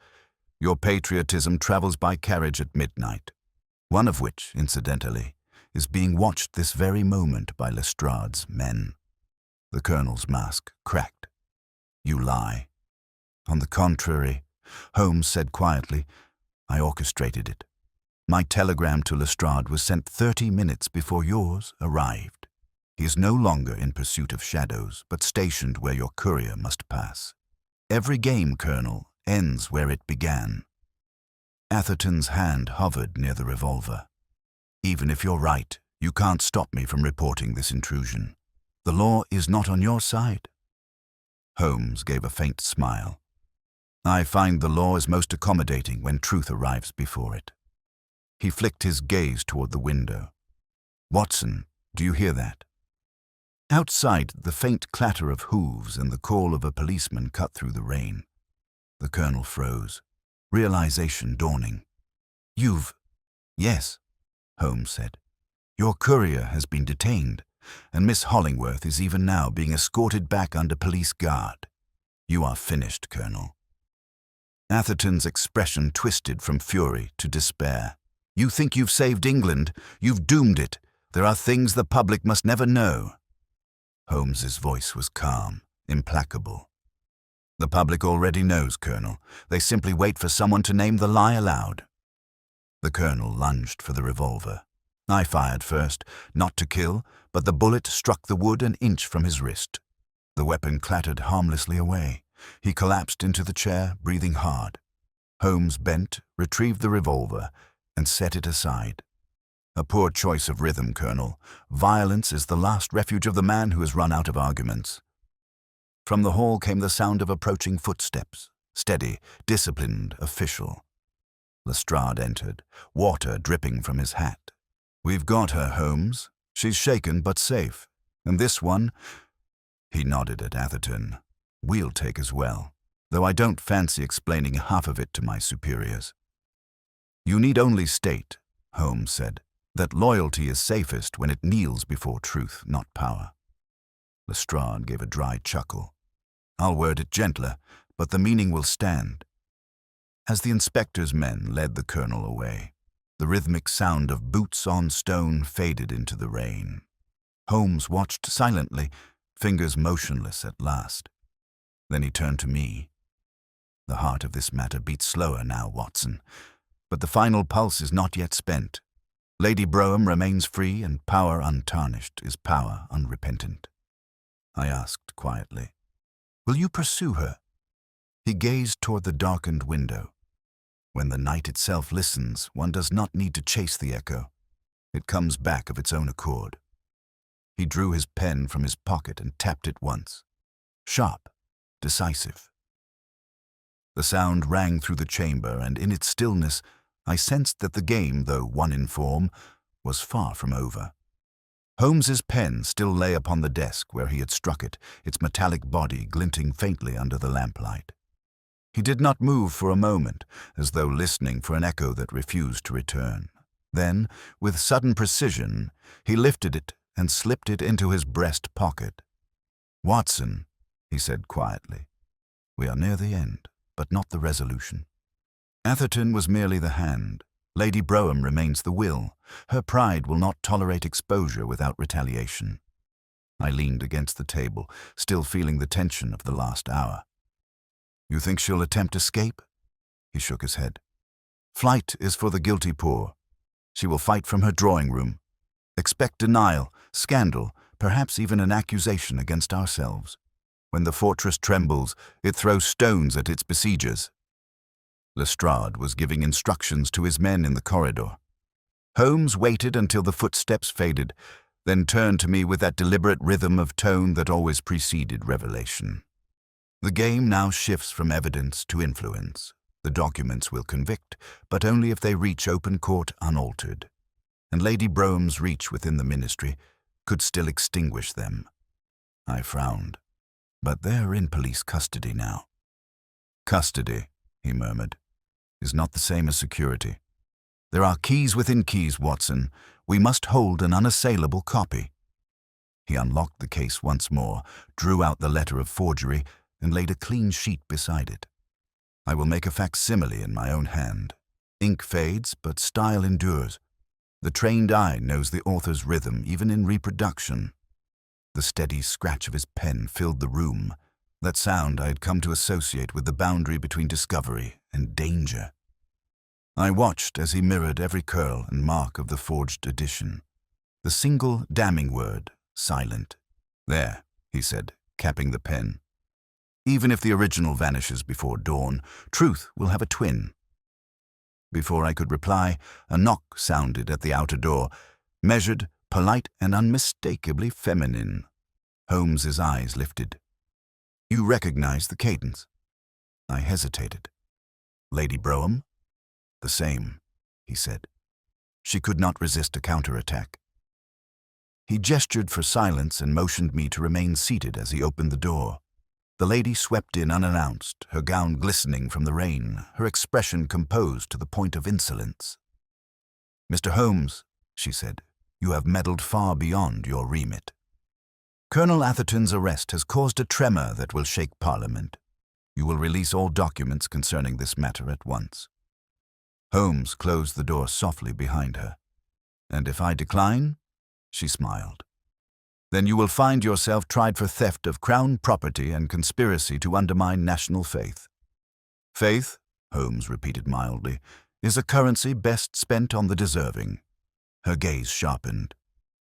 Your patriotism travels by carriage at midnight, one of which, incidentally, is being watched this very moment by Lestrade's men." The colonel's mask cracked. "You lie." "On the contrary," Holmes said quietly, "I orchestrated it. My telegram to Lestrade was sent 30 minutes before yours arrived. He is no longer in pursuit of shadows, but stationed where your courier must pass. Every game, Colonel, ends where it began." Atherton's hand hovered near the revolver. "Even if you're right, you can't stop me from reporting this intrusion. The law is not on your side." Holmes gave a faint smile. "I find the law is most accommodating when truth arrives before it." He flicked his gaze toward the window. "Watson, do you hear that?" Outside, the faint clatter of hooves and the call of a policeman cut through the rain. The colonel froze, realization dawning. "You've—" "Yes," Holmes said. "Your courier has been detained, and Miss Hollingworth is even now being escorted back under police guard. You are finished, Colonel." Atherton's expression twisted from fury to despair. "You think you've saved England? You've doomed it. There are things the public must never know." Holmes's voice was calm, implacable. "The public already knows, Colonel. They simply wait for someone to name the lie aloud." The colonel lunged for the revolver. I fired first, not to kill, but the bullet struck the wood an inch from his wrist. The weapon clattered harmlessly away. He collapsed into the chair, breathing hard. Holmes bent, retrieved the revolver, and set it aside. "A poor choice of rhythm, Colonel. Violence is the last refuge of the man who has run out of arguments." From the hall came the sound of approaching footsteps, steady, disciplined, official. Lestrade entered, water dripping from his hat. "We've got her, Holmes. She's shaken but safe. And this one—" He nodded at Atherton. "We'll take as well, though I don't fancy explaining half of it to my superiors." "You need only state," Holmes said, that loyalty is safest when it kneels before truth, not power. Lestrade gave a dry chuckle. I'll word it gentler, but the meaning will stand. As the inspector's men led the colonel away, the rhythmic sound of boots on stone faded into the rain. Holmes watched silently, fingers motionless at last. Then he turned to me. The heart of this matter beats slower now, Watson, but the final pulse is not yet spent. Lady Brougham remains free, and power untarnished is power unrepentant. I asked quietly, "Will you pursue her?" He gazed toward the darkened window. When the night itself listens, one does not need to chase the echo. It comes back of its own accord. He drew his pen from his pocket and tapped it once. Sharp, decisive. The sound rang through the chamber, and in its stillness I sensed that the game, though won in form, was far from over. Holmes's pen still lay upon the desk where he had struck it, its metallic body glinting faintly under the lamplight. He did not move for a moment, as though listening for an echo that refused to return. Then, with sudden precision, he lifted it and slipped it into his breast pocket. "Watson," he said quietly, "we are near the end, but not the resolution. Atherton was merely the hand. Lady Brougham remains the will. Her pride will not tolerate exposure without retaliation." I leaned against the table, still feeling the tension of the last hour. "You think she'll attempt escape?" He shook his head. "Flight is for the guilty poor. She will fight from her drawing room. Expect denial, scandal, perhaps even an accusation against ourselves. When the fortress trembles, it throws stones at its besiegers." Lestrade was giving instructions to his men in the corridor. Holmes waited until the footsteps faded, then turned to me with that deliberate rhythm of tone that always preceded revelation. "The game now shifts from evidence to influence. The documents will convict, but only if they reach open court unaltered. And Lady Brougham's reach within the ministry could still extinguish them." I frowned. "But they're in police custody now." "Custody," he murmured, "is not the same as security. There are keys within keys, Watson. We must hold an unassailable copy." He unlocked the case once more, drew out the letter of forgery, and laid a clean sheet beside it. "I will make a facsimile in my own hand. Ink fades, but style endures. The trained eye knows the author's rhythm, even in reproduction." The steady scratch of his pen filled the room, that sound I had come to associate with the boundary between discovery and danger. I watched as he mirrored every curl and mark of the forged edition. The single damning word, silent. "There," he said, capping the pen. "Even if the original vanishes before dawn, truth will have a twin." Before I could reply, a knock sounded at the outer door, measured, polite, and unmistakably feminine. Holmes's eyes lifted. "You recognize the cadence?" I hesitated. "Lady Brougham?" "The same," he said. "She could not resist a counterattack." He gestured for silence and motioned me to remain seated as he opened the door. The lady swept in unannounced, her gown glistening from the rain, her expression composed to the point of insolence. "Mr. Holmes," she said, "you have meddled far beyond your remit. Colonel Atherton's arrest has caused a tremor that will shake Parliament. You will release all documents concerning this matter at once." Holmes closed the door softly behind her. "And if I decline?" She smiled. "Then you will find yourself tried for theft of Crown property and conspiracy to undermine national faith." "Faith," Holmes repeated mildly, "is a currency best spent on the deserving." Her gaze sharpened.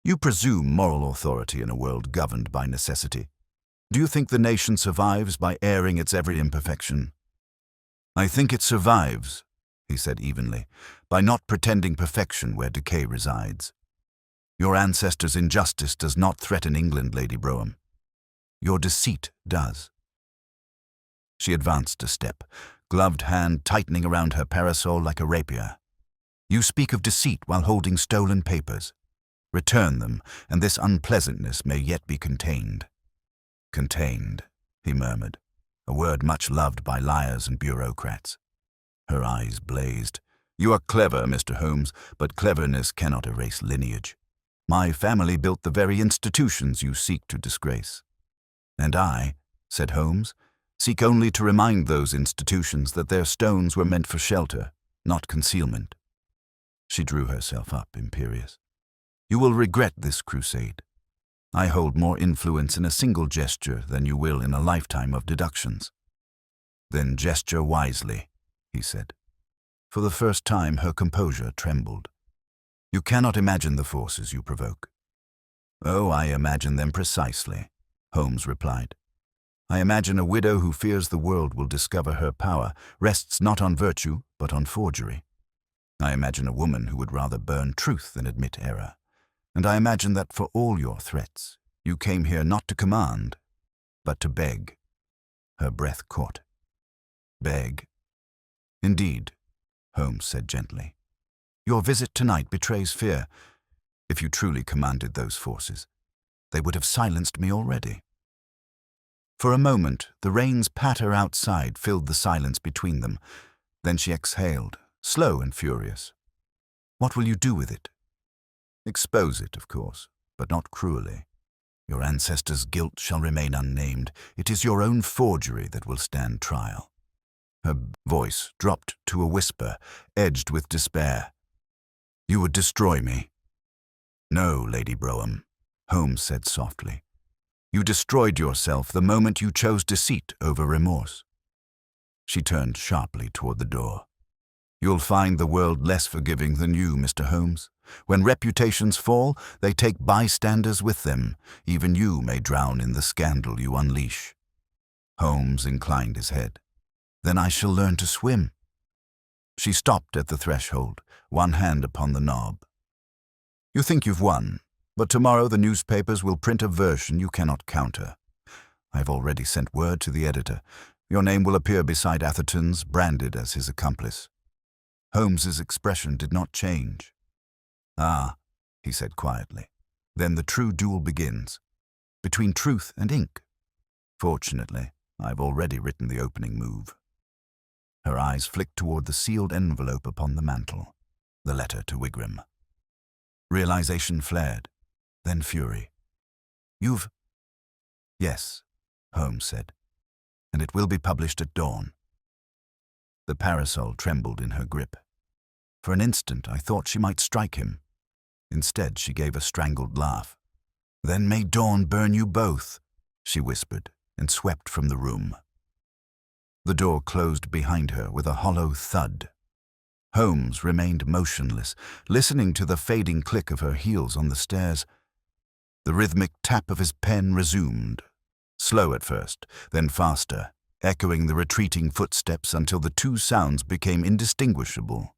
"You presume moral authority in a world governed by necessity. Do you think the nation survives by airing its every imperfection?" "I think it survives," he said evenly, "by not pretending perfection where decay resides. Your ancestors' injustice does not threaten England, Lady Brougham. Your deceit does." She advanced a step, gloved hand tightening around her parasol like a rapier. "You speak of deceit while holding stolen papers. Return them, and this unpleasantness may yet be contained." "Contained," he murmured, a word much loved by liars and bureaucrats. Her eyes blazed. You are clever, Mr. Holmes, but cleverness cannot erase lineage. My family built the very institutions you seek to disgrace. And I, said Holmes, seek only to remind those institutions that their stones were meant for shelter, not concealment. She drew herself up, imperious. You will regret this crusade. I hold more influence in a single gesture than you will in a lifetime of deductions. Then gesture wisely, he said. For the first time, her composure trembled. You cannot imagine the forces you provoke. Oh, I imagine them precisely, Holmes replied. I imagine a widow who fears the world will discover her power rests not on virtue, but on forgery. I imagine a woman who would rather burn truth than admit error. And I imagine that for all your threats, you came here not to command, but to beg. Her breath caught. Beg? Indeed, Holmes said gently. Your visit tonight betrays fear. If you truly commanded those forces, they would have silenced me already. For a moment, the rain's patter outside filled the silence between them. Then she exhaled, slow and furious. What will you do with it? Expose it, of course, but not cruelly. Your ancestors' guilt shall remain unnamed. It is your own forgery that will stand trial. Her voice dropped to a whisper, edged with despair. You would destroy me. No, Lady Brougham, Holmes said softly. You destroyed yourself the moment you chose deceit over remorse. She turned sharply toward the door. You'll find the world less forgiving than you, Mr. Holmes. When reputations fall, they take bystanders with them. Even you may drown in the scandal you unleash. Holmes inclined his head. Then I shall learn to swim. She stopped at the threshold, one hand upon the knob. You think you've won, but tomorrow the newspapers will print a version you cannot counter. I've already sent word to the editor. Your name will appear beside Atherton's, branded as his accomplice. Holmes's expression did not change. Ah, he said quietly. Then the true duel begins, between truth and ink. Fortunately, I've already written the opening move. Her eyes flicked toward the sealed envelope upon the mantel, the letter to Wigram. Realization flared, then fury. You've... Yes, Holmes said, and it will be published at dawn. The parasol trembled in her grip. For an instant, I thought she might strike him. Instead, she gave a strangled laugh. Then may dawn burn you both, she whispered, and swept from the room. The door closed behind her with a hollow thud. Holmes remained motionless, listening to the fading click of her heels on the stairs. The rhythmic tap of his pen resumed, slow at first, then faster, echoing the retreating footsteps until the two sounds became indistinguishable.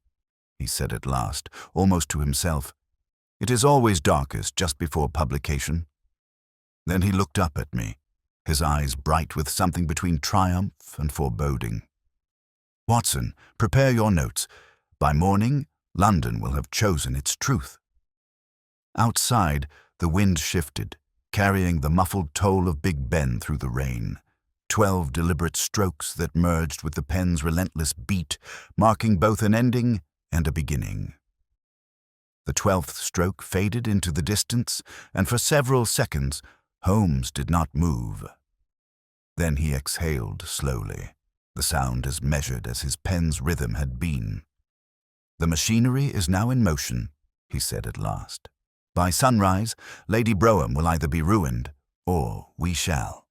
He said at last, almost to himself, It is always darkest just before publication. Then he looked up at me, his eyes bright with something between triumph and foreboding. Watson, prepare your notes. By morning, London will have chosen its truth. Outside, the wind shifted, carrying the muffled toll of Big Ben through the rain. 12 deliberate strokes that merged with the pen's relentless beat, marking both an ending and a beginning. The 12th stroke faded into the distance, and for several seconds, Holmes did not move. Then he exhaled slowly, the sound as measured as his pen's rhythm had been. The machinery is now in motion, he said at last. By sunrise, Lady Brougham will either be ruined, or we shall.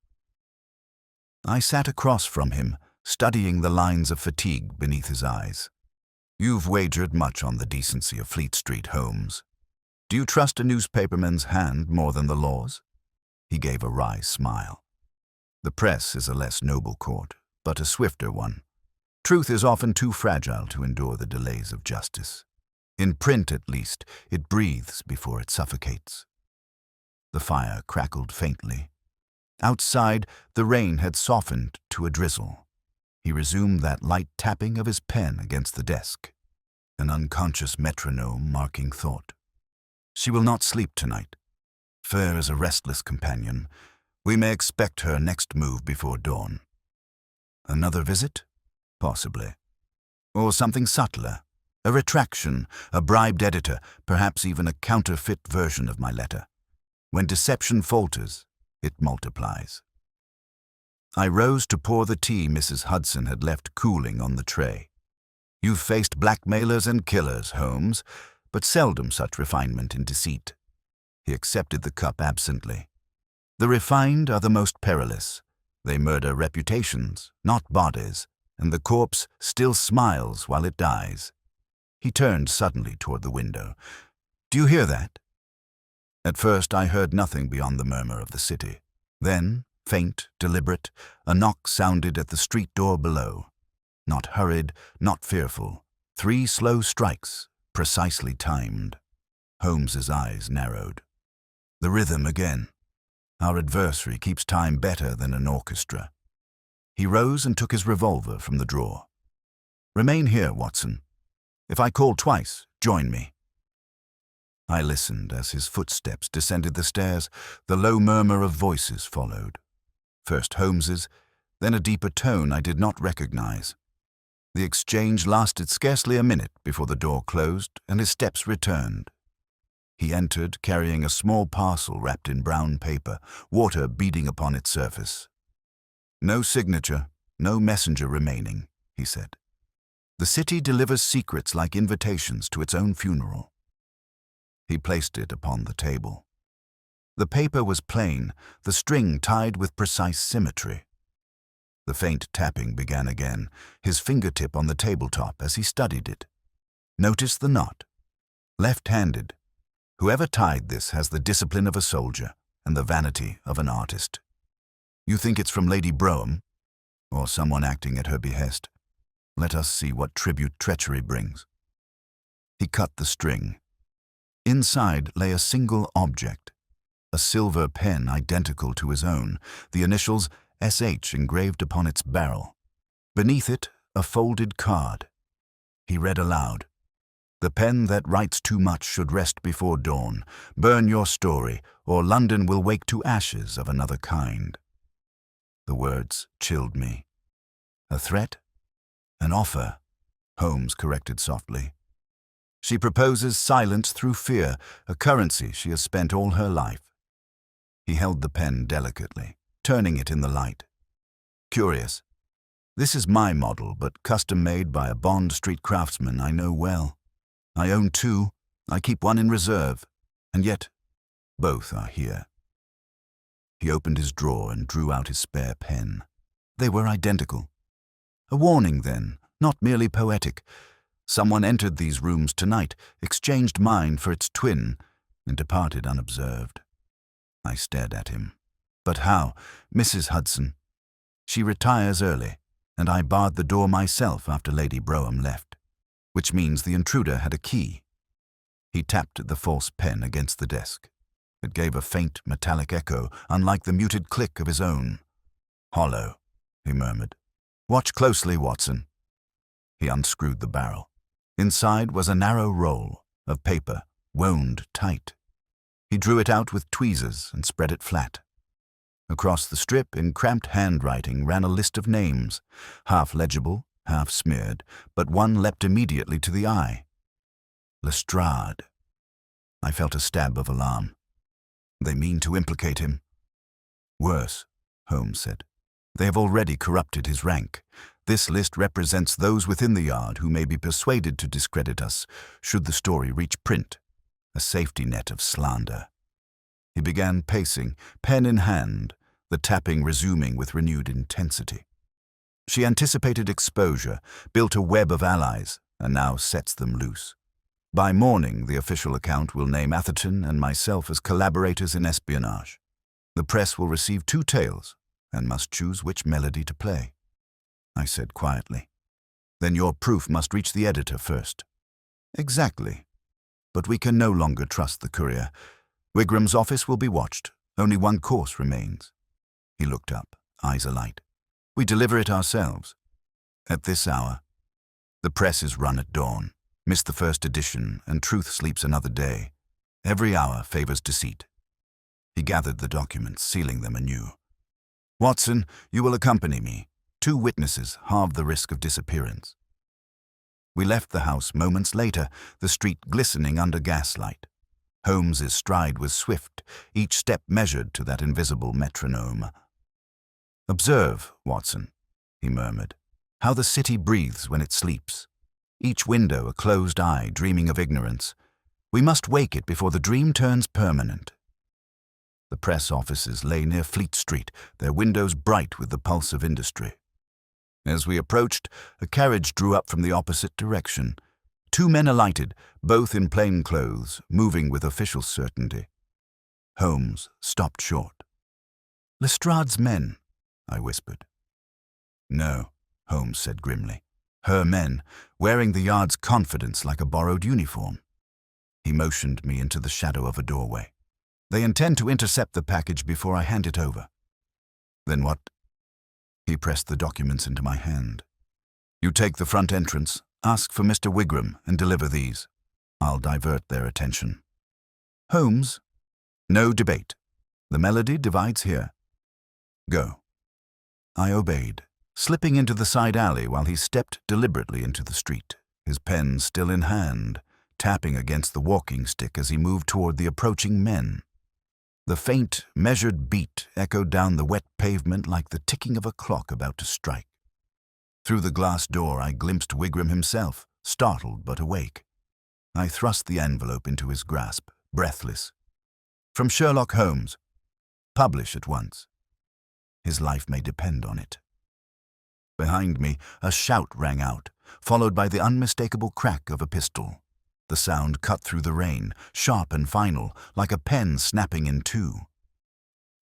I sat across from him, studying the lines of fatigue beneath his eyes. You've wagered much on the decency of Fleet Street, Holmes. Do you trust a newspaperman's hand more than the law's? He gave a wry smile. The press is a less noble court, but a swifter one. Truth is often too fragile to endure the delays of justice. In print, at least, it breathes before it suffocates. The fire crackled faintly. Outside, the rain had softened to a drizzle. He resumed that light tapping of his pen against the desk, an unconscious metronome marking thought. She will not sleep tonight. Fair as a restless companion, we may expect her next move before dawn. Another visit? Possibly. Or something subtler, A retraction, a bribed editor, perhaps even a counterfeit version of my letter. When deception falters, it multiplies. I rose to pour the tea Mrs. Hudson had left cooling on the tray. You've faced blackmailers and killers, Holmes, but seldom such refinement in deceit. He accepted the cup absently. The refined are the most perilous. They murder reputations, not bodies, and the corpse still smiles while it dies. He turned suddenly toward the window. Do you hear that? At first I heard nothing beyond the murmur of the city. Then, faint, deliberate, a knock sounded at the street door below. Not hurried, not fearful. 3 slow strikes, precisely timed. Holmes's eyes narrowed. The rhythm again. Our adversary keeps time better than an orchestra. He rose and took his revolver from the drawer. Remain here, Watson. If I call twice, join me. I listened as his footsteps descended the stairs. The low murmur of voices followed. First Holmes's, then a deeper tone I did not recognize. The exchange lasted scarcely a minute before the door closed and his steps returned. He entered carrying a small parcel wrapped in brown paper, water beading upon its surface. No signature, no messenger remaining, he said. The city delivers secrets like invitations to its own funeral. He placed it upon the table. The paper was plain, the string tied with precise symmetry. The faint tapping began again, his fingertip on the tabletop as he studied it. Notice the knot. Left-handed. Whoever tied this has the discipline of a soldier and the vanity of an artist. You think it's from Lady Brougham, or someone acting at her behest? Let us see what tribute treachery brings. He cut the string. Inside lay a single object, a silver pen identical to his own, the initials SH engraved upon its barrel. Beneath it, a folded card. He read aloud. The pen that writes too much should rest before dawn. Burn your story, or London will wake to ashes of another kind. The words chilled me. A threat? An offer, Holmes corrected softly. She proposes silence through fear, a currency she has spent all her life. He held the pen delicately, turning it in the light. Curious. This is my model, but custom-made by a Bond Street craftsman I know well. I own 2, I keep 1 in reserve, and yet both are here. He opened his drawer and drew out his spare pen. They were identical. A warning, then, not merely poetic. Someone entered these rooms tonight, exchanged mine for its twin, and departed unobserved. I stared at him. But how? Mrs. Hudson. She retires early, and I barred the door myself after Lady Brougham left, which means the intruder had a key. He tapped the false pen against the desk. It gave a faint metallic echo, unlike the muted click of his own. Hollow, he murmured. Watch closely, Watson. He unscrewed the barrel. Inside was a narrow roll of paper, wound tight. He drew it out with tweezers and spread it flat. Across the strip, in cramped handwriting, ran a list of names, half legible, half smeared, but one leapt immediately to the eye. Lestrade. I felt a stab of alarm. They mean to implicate him. Worse, Holmes said. They have already corrupted his rank. This list represents those within the yard who may be persuaded to discredit us, should the story reach print, a safety net of slander. He began pacing, pen in hand, the tapping resuming with renewed intensity. She anticipated exposure, built a web of allies, and now sets them loose. By morning, the official account will name Atherton and myself as collaborators in espionage. The press will receive 2 tales, and must choose which melody to play. I said quietly. Then your proof must reach the editor first. Exactly. But we can no longer trust the courier. Wigram's office will be watched. Only one course remains. He looked up, eyes alight. We deliver it ourselves. At this hour. The press is run at dawn. Miss the first edition, and truth sleeps another day. Every hour favors deceit. He gathered the documents, sealing them anew. Watson, you will accompany me. 2 witnesses halve the risk of disappearance. We left the house moments later, the street glistening under gaslight. Holmes's stride was swift, each step measured to that invisible metronome. "Observe, Watson," he murmured, "how the city breathes when it sleeps. Each window a closed eye dreaming of ignorance. We must wake it before the dream turns permanent." The press offices lay near Fleet Street, their windows bright with the pulse of industry. As we approached, a carriage drew up from the opposite direction. 2 men alighted, both in plain clothes, moving with official certainty. Holmes stopped short. "Lestrade's men," I whispered. "No," Holmes said grimly. "Her men, wearing the Yard's confidence like a borrowed uniform." He motioned me into the shadow of a doorway. "They intend to intercept the package before I hand it over." "Then what?" He pressed the documents into my hand. "You take the front entrance, ask for Mr. Wigram, and deliver these. I'll divert their attention." "Holmes." "No debate. The melody divides here. Go." I obeyed, slipping into the side alley while he stepped deliberately into the street, his pen still in hand, tapping against the walking stick as he moved toward the approaching men. The faint, measured beat echoed down the wet pavement like the ticking of a clock about to strike. Through the glass door I glimpsed Wigram himself, startled but awake. I thrust the envelope into his grasp, breathless. "From Sherlock Holmes. Publish at once. His life may depend on it." Behind me, a shout rang out, followed by the unmistakable crack of a pistol. The sound cut through the rain, sharp and final, like a pen snapping in two.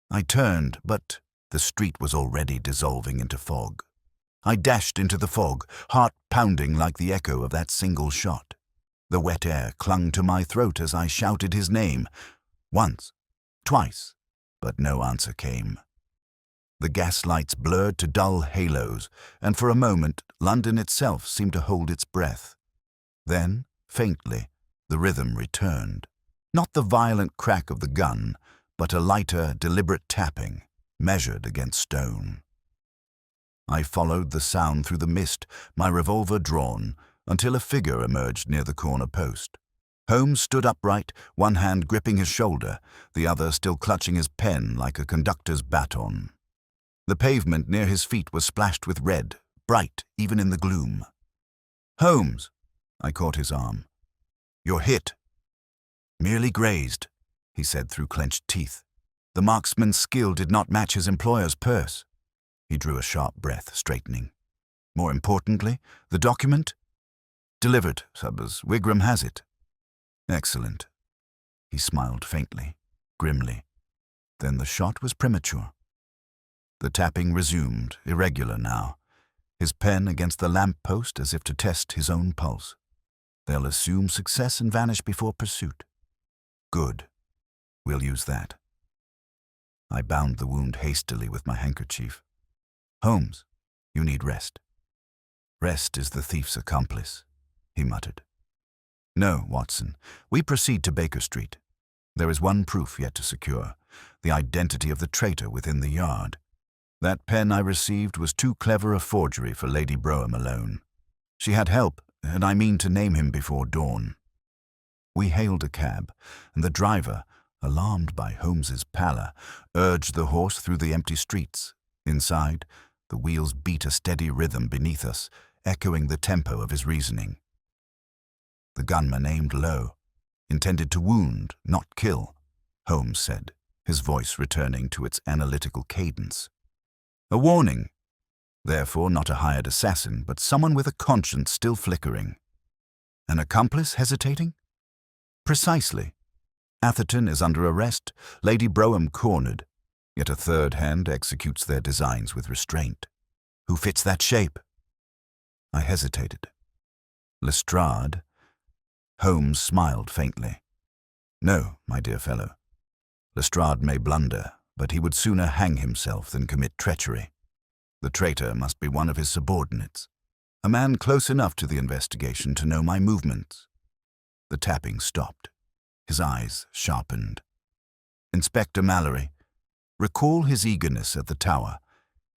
I turned, but the street was already dissolving into fog. I dashed into the fog, heart pounding like the echo of that single shot. The wet air clung to my throat as I shouted his name. Once, twice, but no answer came. The gaslights blurred to dull halos, and for a moment London itself seemed to hold its breath. Then, faintly, the rhythm returned. Not the violent crack of the gun, but a lighter, deliberate tapping, measured against stone. I followed the sound through the mist, my revolver drawn, until a figure emerged near the corner post. Holmes stood upright, one hand gripping his shoulder, the other still clutching his pen like a conductor's baton. The pavement near his feet was splashed with red, bright even in the gloom. "Holmes!" I caught his arm. "You're hit." "Merely grazed," he said through clenched teeth. The marksman's skill did not match his employer's purse. He drew a sharp breath, straightening. "More importantly, the document?" "Delivered, Subbers. Wigram has it." "Excellent." He smiled faintly, grimly. Then the shot was premature. The tapping resumed, irregular now, his pen against the lamp-post as if to test his own pulse. They'll assume success and vanish before pursuit. Good. We'll use that. I bound the wound hastily with my handkerchief. "Holmes, you need rest." "Rest is the thief's accomplice," he muttered. "No, Watson, we proceed to Baker Street. There is one proof yet to secure, the identity of the traitor within the Yard. That pen I received was too clever a forgery for Lady Brougham alone. She had help, and I mean to name him before dawn." We hailed a cab, and the driver, alarmed by Holmes's pallor, urged the horse through the empty streets. Inside, the wheels beat a steady rhythm beneath us, echoing the tempo of his reasoning. The gunman aimed low, intended to wound, not kill, Holmes said, his voice returning to its analytical cadence. A warning. Therefore not a hired assassin, but someone with a conscience still flickering. An accomplice hesitating? Precisely. Atherton is under arrest, Lady Brougham cornered, yet a third hand executes their designs with restraint. Who fits that shape? I hesitated. Lestrade? Holmes smiled faintly. "No, my dear fellow. Lestrade may blunder, but he would sooner hang himself than commit treachery. The traitor must be one of his subordinates, a man close enough to the investigation to know my movements." The tapping stopped. His eyes sharpened. "Inspector Mallory, recall his eagerness at the tower,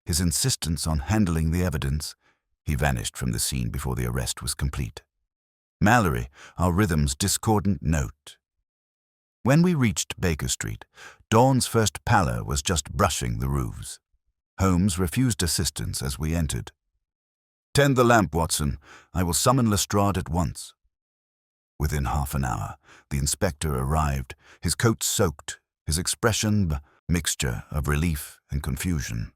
his insistence on handling the evidence, He vanished from the scene before the arrest was complete. Mallory, our rhythm's discordant note. When we reached Baker Street, Dawn's first pallor was just brushing the roofs. Holmes refused assistance as we entered. "Tend the lamp, Watson. I will summon Lestrade at once." Within half an hour, the inspector arrived, his coat soaked, his expression a mixture of relief and confusion.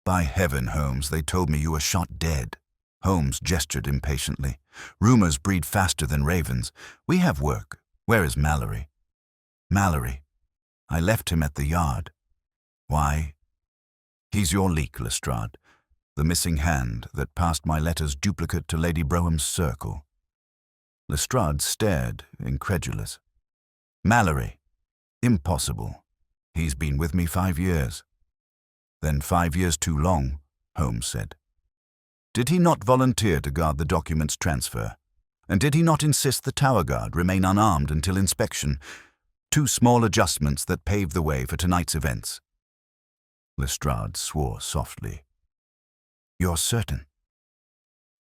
"By heaven, Holmes, they told me you were shot dead." Holmes gestured impatiently. "Rumors breed faster than ravens. We have work. Where is Mallory?" "Mallory. I left him at the yard." "Why?" "He's your leak, Lestrade. The missing hand that passed my letter's duplicate to Lady Brougham's circle." Lestrade stared, incredulous. "Mallory. Impossible. He's been with me 5 years." "Then 5 years too long," Holmes said. "Did he not volunteer to guard the document's transfer? And did he not insist the tower guard remain unarmed until inspection? 2 small adjustments that paved the way for tonight's events." Lestrade swore softly. "You're certain?"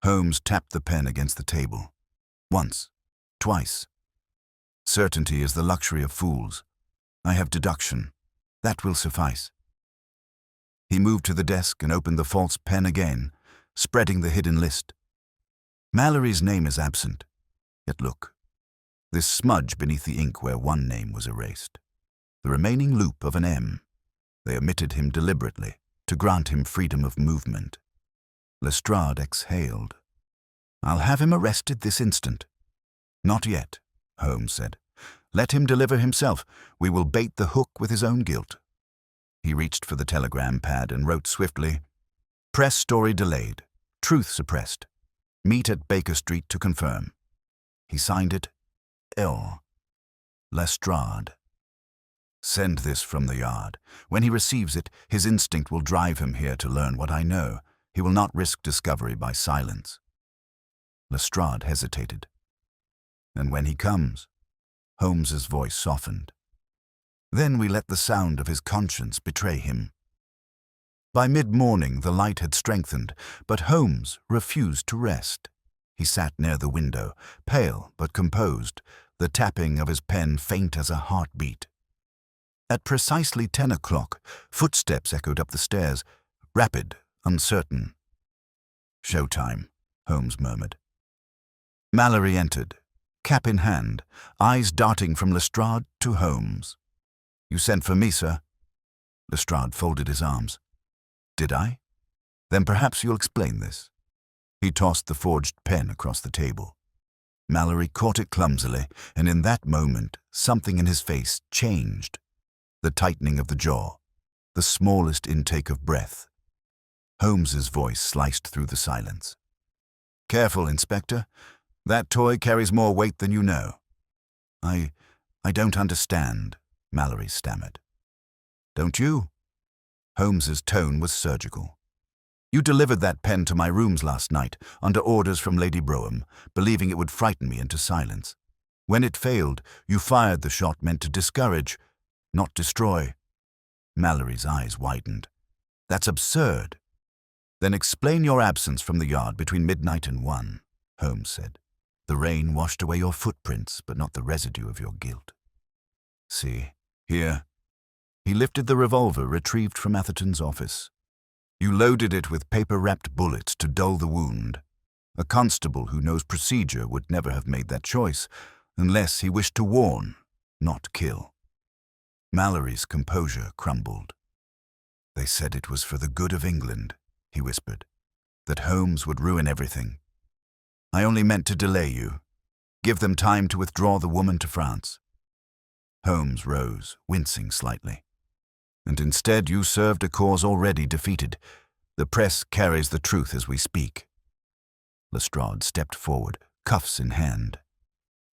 Holmes tapped the pen against the table. "Once. Twice. Certainty is the luxury of fools. I have deduction. That will suffice." He moved to the desk and opened the false pen again, spreading the hidden list. "Mallory's name is absent. Yet look. This smudge beneath the ink where one name was erased. The remaining loop of an M. They omitted him deliberately, to grant him freedom of movement." Lestrade exhaled. "I'll have him arrested this instant." "Not yet," Holmes said. "Let him deliver himself. We will bait the hook with his own guilt." He reached for the telegram pad and wrote swiftly, "Press story delayed. Truth suppressed. Meet at Baker Street to confirm." He signed it, L. Lestrade. "Send this from the yard. When he receives it, his instinct will drive him here to learn what I know. He will not risk discovery by silence." Lestrade hesitated. "And when he comes?" Holmes's voice softened. "Then we let the sound of his conscience betray him." By mid-morning the light had strengthened, but Holmes refused to rest. He sat near the window, pale but composed, the tapping of his pen faint as a heartbeat. At precisely 10 o'clock, footsteps echoed up the stairs, rapid, uncertain. "Showtime," Holmes murmured. Mallory entered, cap in hand, eyes darting from Lestrade to Holmes. "You sent for me, sir?" Lestrade folded his arms. "Did I? Then perhaps you'll explain this." He tossed the forged pen across the table. Mallory caught it clumsily, and in that moment something in his face changed. The tightening of the jaw, the smallest intake of breath. Holmes's voice sliced through the silence. "Careful, Inspector. That toy carries more weight than you know." I don't understand," Mallory stammered. "Don't you?" Holmes's tone was surgical. "You delivered that pen to my rooms last night, under orders from Lady Brougham, believing it would frighten me into silence. When it failed, you fired the shot meant to discourage, not destroy." Mallory's eyes widened. "That's absurd." "Then explain your absence from the yard between midnight and 1, Holmes said. "The rain washed away your footprints, but not the residue of your guilt. See, here." He lifted the revolver retrieved from Atherton's office. "You loaded it with paper-wrapped bullets to dull the wound. A constable who knows procedure would never have made that choice, unless he wished to warn, not kill." Mallory's composure crumbled. "They said it was for the good of England," he whispered, "that Holmes would ruin everything. I only meant to delay you, give them time to withdraw the woman to France." Holmes rose, wincing slightly. "And instead you served a cause already defeated. The press carries the truth as we speak." Lestrade stepped forward, cuffs in hand.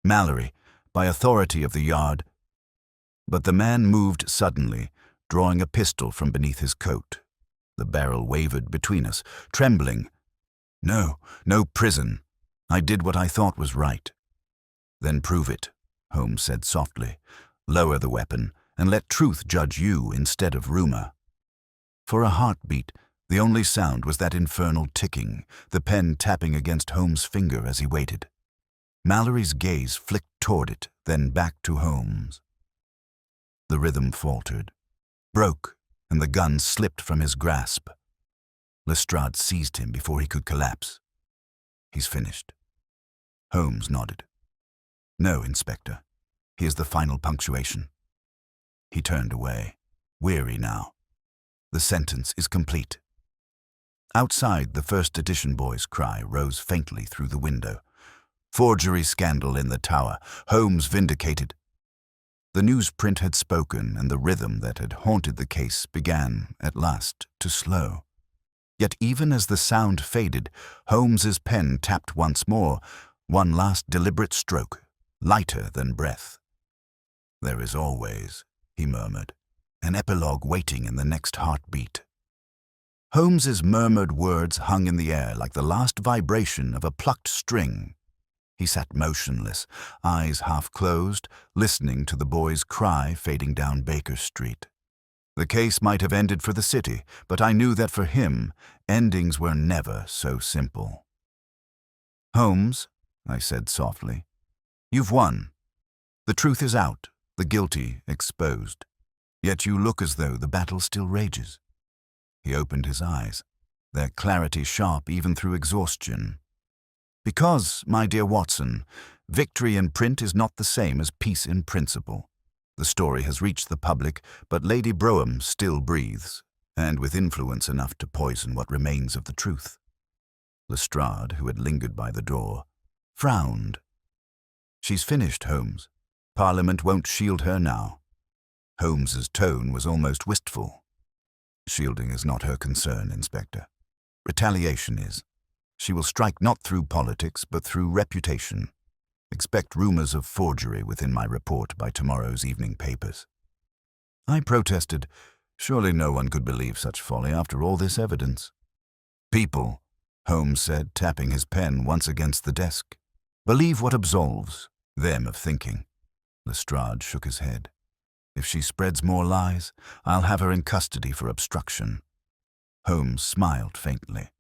"Mallory, by authority of the yard—" But the man moved suddenly, drawing a pistol from beneath his coat. The barrel wavered between us, trembling. "No, no prison. I did what I thought was right." "Then prove it," Holmes said softly. "Lower the weapon, and let truth judge you instead of rumor." For a heartbeat, The only sound was that infernal ticking, the pen tapping against Holmes' finger as he waited. Mallory's gaze flicked toward it, then back to Holmes. The rhythm faltered, broke, and the gun slipped from his grasp. Lestrade seized him before he could collapse. "He's finished." Holmes nodded. "No, Inspector. Here's the final punctuation." He turned away, weary now. The sentence is complete. Outside, the first edition boy's cry rose faintly through the window. Forgery scandal in the tower. Holmes vindicated. The newsprint had spoken, and the rhythm that had haunted the case began, at last, to slow. Yet even as the sound faded, Holmes's pen tapped once more, one last deliberate stroke, lighter than breath. "There is always," he murmured, "an epilogue waiting in the next heartbeat." Holmes's murmured words hung in the air like the last vibration of a plucked string. He sat motionless, eyes half closed, listening to the boy's cry fading down Baker Street. The case might have ended for the city, but I knew that for him, endings were never so simple. "Holmes," I said softly, "you've won. The truth is out, the guilty exposed. Yet you look as though the battle still rages." He opened his eyes, their clarity sharp even through exhaustion. "Because, my dear Watson, victory in print is not the same as peace in principle. The story has reached the public, but Lady Brougham still breathes, and with influence enough to poison what remains of the truth." Lestrade, who had lingered by the door, frowned. "She's finished, Holmes. Parliament won't shield her now." Holmes's tone was almost wistful. "Shielding is not her concern, Inspector. Retaliation is. She will strike not through politics, but through reputation. Expect rumors of forgery within my report by tomorrow's evening papers." I protested. Surely no one could believe such folly after all this evidence. "People," Holmes said, tapping his pen once against the desk, "believe what absolves them of thinking." Lestrade shook his head. "If she spreads more lies, I'll have her in custody for obstruction." Holmes smiled faintly.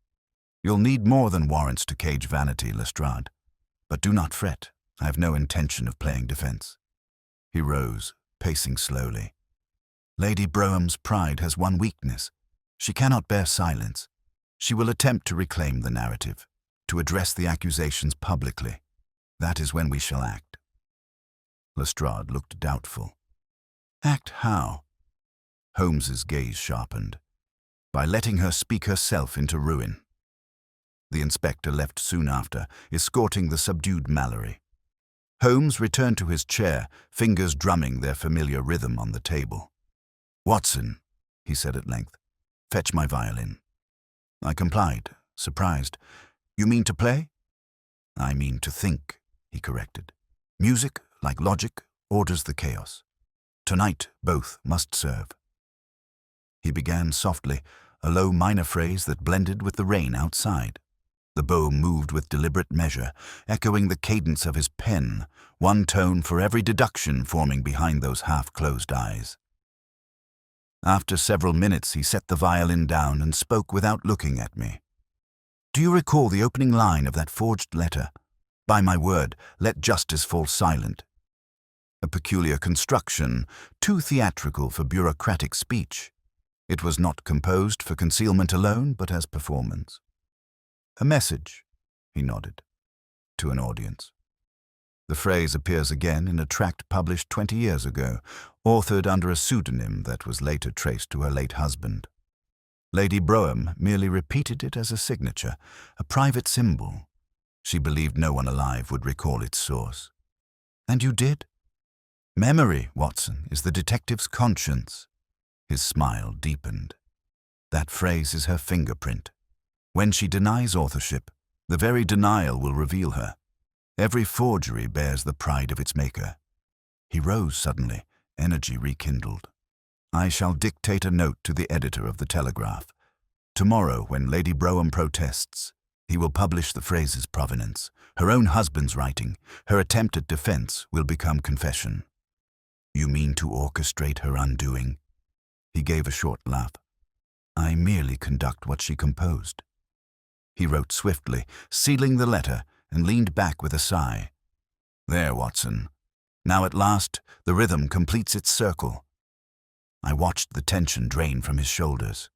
"You'll need more than warrants to cage vanity, Lestrade. But do not fret. I have no intention of playing defense." He rose, pacing slowly. "Lady Brougham's pride has one weakness. She cannot bear silence. She will attempt to reclaim the narrative, to address the accusations publicly. That is when we shall act." Lestrade looked doubtful. "Act how?" Holmes's gaze sharpened. "By letting her speak herself into ruin." The inspector left soon after, escorting the subdued Mallory. Holmes returned to his chair, fingers drumming their familiar rhythm on the table. "Watson," he said at length, "fetch my violin." I complied, surprised. "You mean to play?" "I mean to think," he corrected. "Music, like logic, orders the chaos. Tonight, both must serve." He began softly, a low minor phrase that blended with the rain outside. The bow moved with deliberate measure, echoing the cadence of his pen, one tone for every deduction forming behind those half-closed eyes. After several minutes, he set the violin down and spoke without looking at me. "Do you recall the opening line of that forged letter? 'By my word, let justice fall silent.' A peculiar construction, too theatrical for bureaucratic speech. It was not composed for concealment alone, but as performance. A message," he nodded, "to an audience." The phrase appears again in a tract published 20 years ago, authored under a pseudonym that was later traced to her late husband. Lady Brougham merely repeated it as a signature, a private symbol. She believed no one alive would recall its source. "And you did?" "Memory, Watson, is the detective's conscience." His smile deepened. "That phrase is her fingerprint. When she denies authorship, the very denial will reveal her. Every forgery bears the pride of its maker." He rose suddenly, energy rekindled. "I shall dictate a note to the editor of the Telegraph. Tomorrow, when Lady Brougham protests, he will publish the phrase's provenance. Her own husband's writing, her attempt at defense, will become confession." "You mean to orchestrate her undoing?" He gave a short laugh. I merely conduct what she composed. He wrote swiftly, sealing the letter, and leaned back with a sigh. There, Watson. Now at last, the rhythm completes its circle. I watched the tension drain from his shoulders.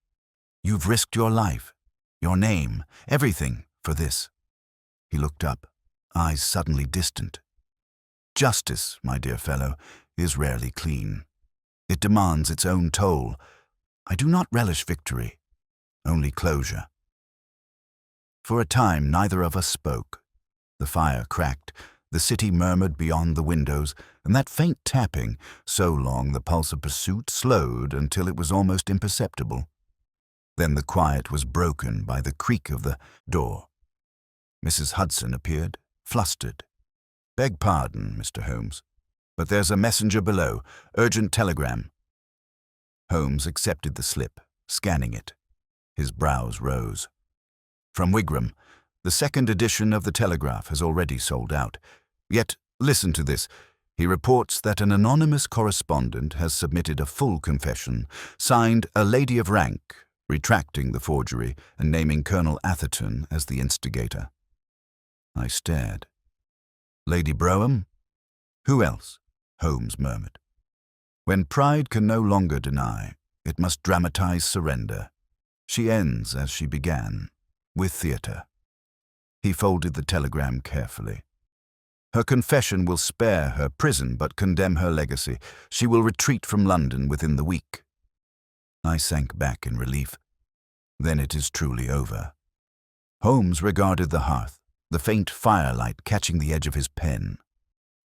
You've risked your life, your name, everything for this. He looked up, eyes suddenly distant. Justice, my dear fellow, is rarely clean. It demands its own toll. I do not relish victory, only closure. For a time, neither of us spoke. The fire cracked, the city murmured beyond the windows, and that faint tapping, so long the pulse of pursuit, slowed until it was almost imperceptible. Then the quiet was broken by the creak of the door. Mrs. Hudson appeared, flustered. Beg pardon, Mr. Holmes, but there's a messenger below. Urgent telegram. Holmes accepted the slip, scanning it. His brows rose. From Wigram, the second edition of the Telegraph has already sold out. Yet, listen to this. He reports that an anonymous correspondent has submitted a full confession, signed a lady of rank, retracting the forgery and naming Colonel Atherton as the instigator. I stared. Lady Brougham? Who else? Holmes murmured. When pride can no longer deny, it must dramatize surrender. She ends as she began, with theatre. He folded the telegram carefully. Her confession will spare her prison but condemn her legacy. She will retreat from London within the week. I sank back in relief. Then it is truly over. Holmes regarded the hearth, the faint firelight catching the edge of his pen.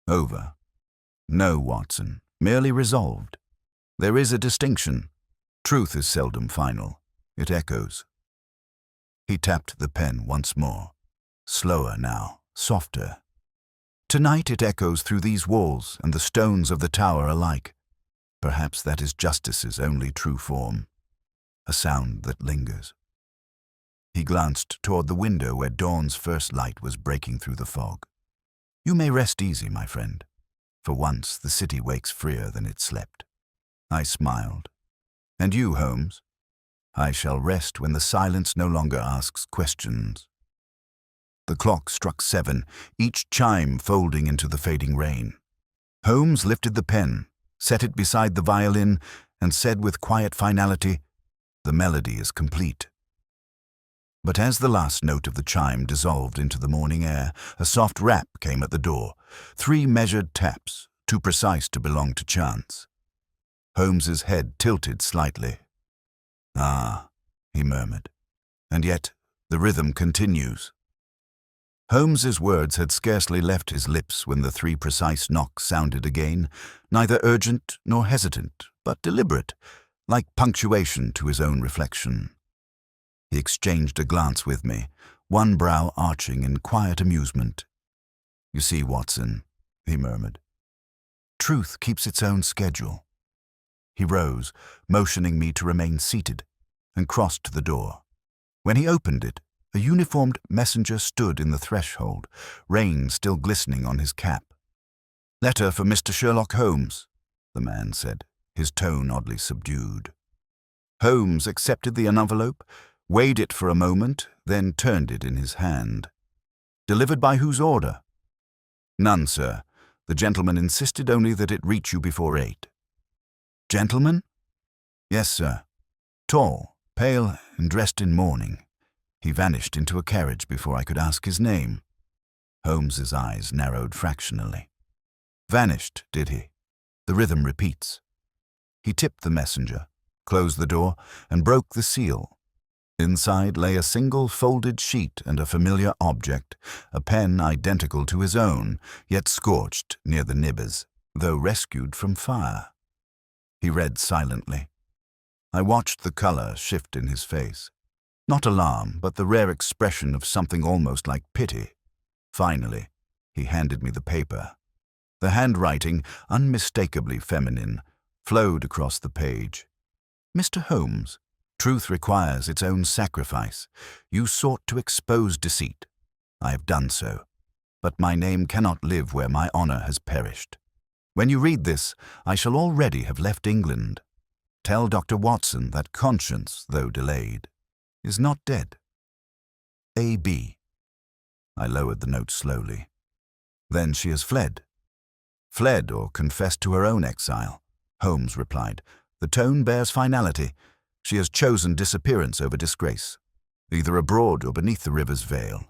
Over. No, Watson, merely resolved. There is a distinction. Truth is seldom final. It echoes. He tapped the pen once more. Slower now, softer. Tonight it echoes through these walls and the stones of the tower alike. Perhaps that is justice's only true form. A sound that lingers. He glanced toward the window where dawn's first light was breaking through the fog. You may rest easy, my friend. For once, the city wakes freer than it slept. I smiled. And you, Holmes? I shall rest when the silence no longer asks questions. The clock struck 7, each chime folding into the fading rain. Holmes lifted the pen, set it beside the violin, and said with quiet finality, "The melody is complete." But as the last note of the chime dissolved into the morning air, a soft rap came at the door. 3 measured taps, too precise to belong to chance. Holmes's head tilted slightly. "Ah," he murmured, "and yet the rhythm continues." Holmes's words had scarcely left his lips when the 3 precise knocks sounded again, neither urgent nor hesitant, but deliberate, like punctuation to his own reflection. He exchanged a glance with me, one brow arching in quiet amusement. "You see, Watson," he murmured, "truth keeps its own schedule." He rose, motioning me to remain seated, and crossed to the door. When he opened it, a uniformed messenger stood in the threshold, rain still glistening on his cap. "Letter for Mr. Sherlock Holmes," the man said, his tone oddly subdued. Holmes accepted the envelope, weighed it for a moment, then turned it in his hand. "Delivered by whose order?" "None, sir. The gentleman insisted only that it reach you before 8. "Gentleman?" "Yes, sir. Tall, pale, and dressed in mourning. He vanished into a carriage before I could ask his name." Holmes's eyes narrowed fractionally. "Vanished, did he?" The rhythm repeats. He tipped the messenger, closed the door, and broke the seal. Inside lay a single folded sheet and a familiar object, a pen identical to his own, yet scorched near the nibbers, though rescued from fire. He read silently. I watched the color shift in his face. Not alarm, but the rare expression of something almost like pity. Finally, he handed me the paper. The handwriting, unmistakably feminine, flowed across the page. "Mr. Holmes, truth requires its own sacrifice. You sought to expose deceit. I have done so. But my name cannot live where my honor has perished. When you read this, I shall already have left England. Tell Dr. Watson that conscience, though delayed, is not dead. A.B. I lowered the note slowly. Then she has fled. Fled or confessed to her own exile, Holmes replied. The tone bears finality. She has chosen disappearance over disgrace, either abroad or beneath the river's veil.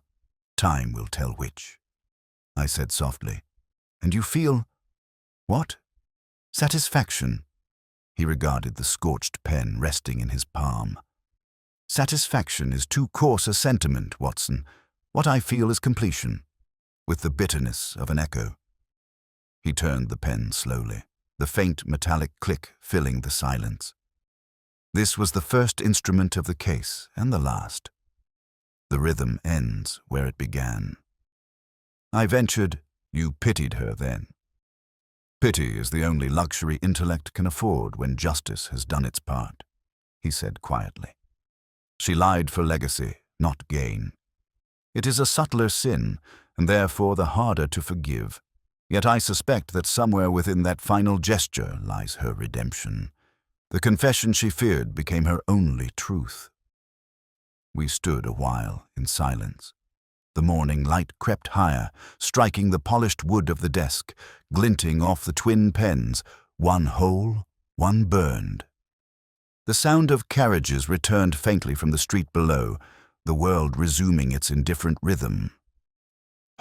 Time will tell which. I said softly. And you feel… what? Satisfaction. He regarded the scorched pen resting in his palm. Satisfaction is too coarse a sentiment, Watson. What I feel is completion, with the bitterness of an echo. He turned the pen slowly, the faint metallic click filling the silence. This was the first instrument of the case, and the last. The rhythm ends where it began. I ventured, you pitied her then. Pity is the only luxury intellect can afford when justice has done its part, he said quietly. She lied for legacy, not gain. It is a subtler sin, and therefore the harder to forgive. Yet I suspect that somewhere within that final gesture lies her redemption. The confession she feared became her only truth. We stood a while in silence. The morning light crept higher, striking the polished wood of the desk, glinting off the twin pens, one whole, one burned. The sound of carriages returned faintly from the street below, the world resuming its indifferent rhythm.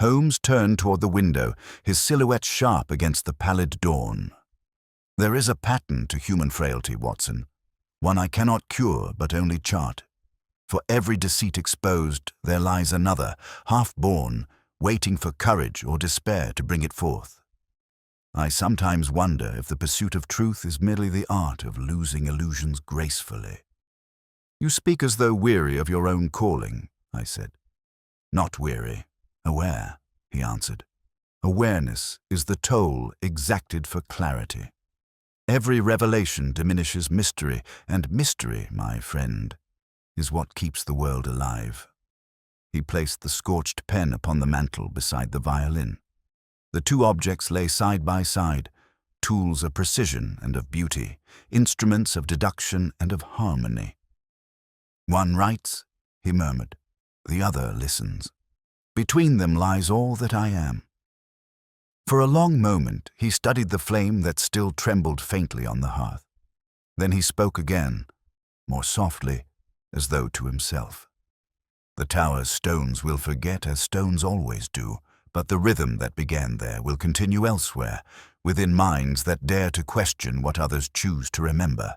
Holmes turned toward the window, his silhouette sharp against the pallid dawn. There is a pattern to human frailty, Watson, one I cannot cure but only chart. For every deceit exposed, there lies another, half-born, waiting for courage or despair to bring it forth. I sometimes wonder if the pursuit of truth is merely the art of losing illusions gracefully. You speak as though weary of your own calling, I said. Not weary, aware, he answered. Awareness is the toll exacted for clarity. Every revelation diminishes mystery, and mystery, my friend, is what keeps the world alive. He placed the scorched pen upon the mantel beside the violin. The two objects lay side by side, tools of precision and of beauty, instruments of deduction and of harmony. One writes, he murmured, the other listens. Between them lies all that I am. For a long moment he studied the flame that still trembled faintly on the hearth. Then he spoke again, more softly, as though to himself. The tower's stones will forget as stones always do, but the rhythm that began there will continue elsewhere, within minds that dare to question what others choose to remember.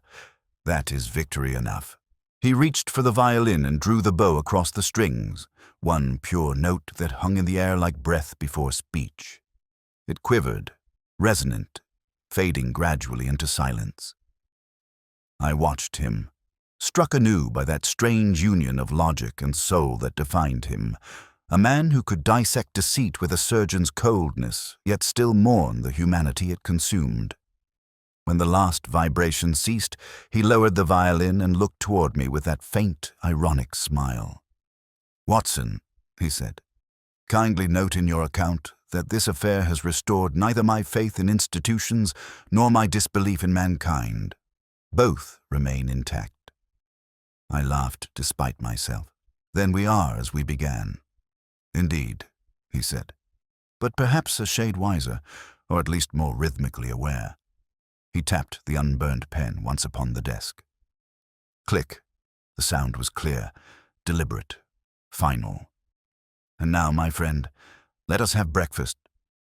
That is victory enough. He reached for the violin and drew the bow across the strings, one pure note that hung in the air like breath before speech. It quivered, resonant, fading gradually into silence. I watched him, struck anew by that strange union of logic and soul that defined him, a man who could dissect deceit with a surgeon's coldness, yet still mourn the humanity it consumed. When the last vibration ceased, he lowered the violin and looked toward me with that faint, ironic smile. Watson, he said, kindly note in your account that this affair has restored neither my faith in institutions nor my disbelief in mankind. Both remain intact. I laughed despite myself. Then we are as we began. Indeed, he said, but perhaps a shade wiser, or at least more rhythmically aware. He tapped the unburned pen once upon the desk. Click. The sound was clear, deliberate, final. And now, my friend, let us have breakfast.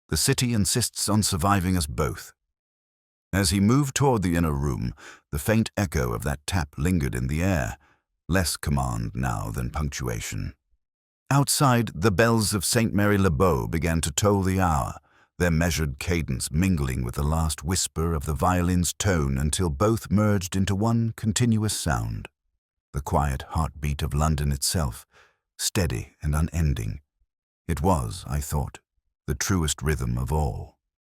The city insists on surviving us both. As he moved toward the inner room, the faint echo of that tap lingered in the air, less command now than punctuation. Outside, the bells of St. Mary-le-Bow began to toll the hour, their measured cadence mingling with the last whisper of the violin's tone until both merged into one continuous sound. The quiet heartbeat of London itself, steady and unending. It was, I thought, the truest rhythm of all.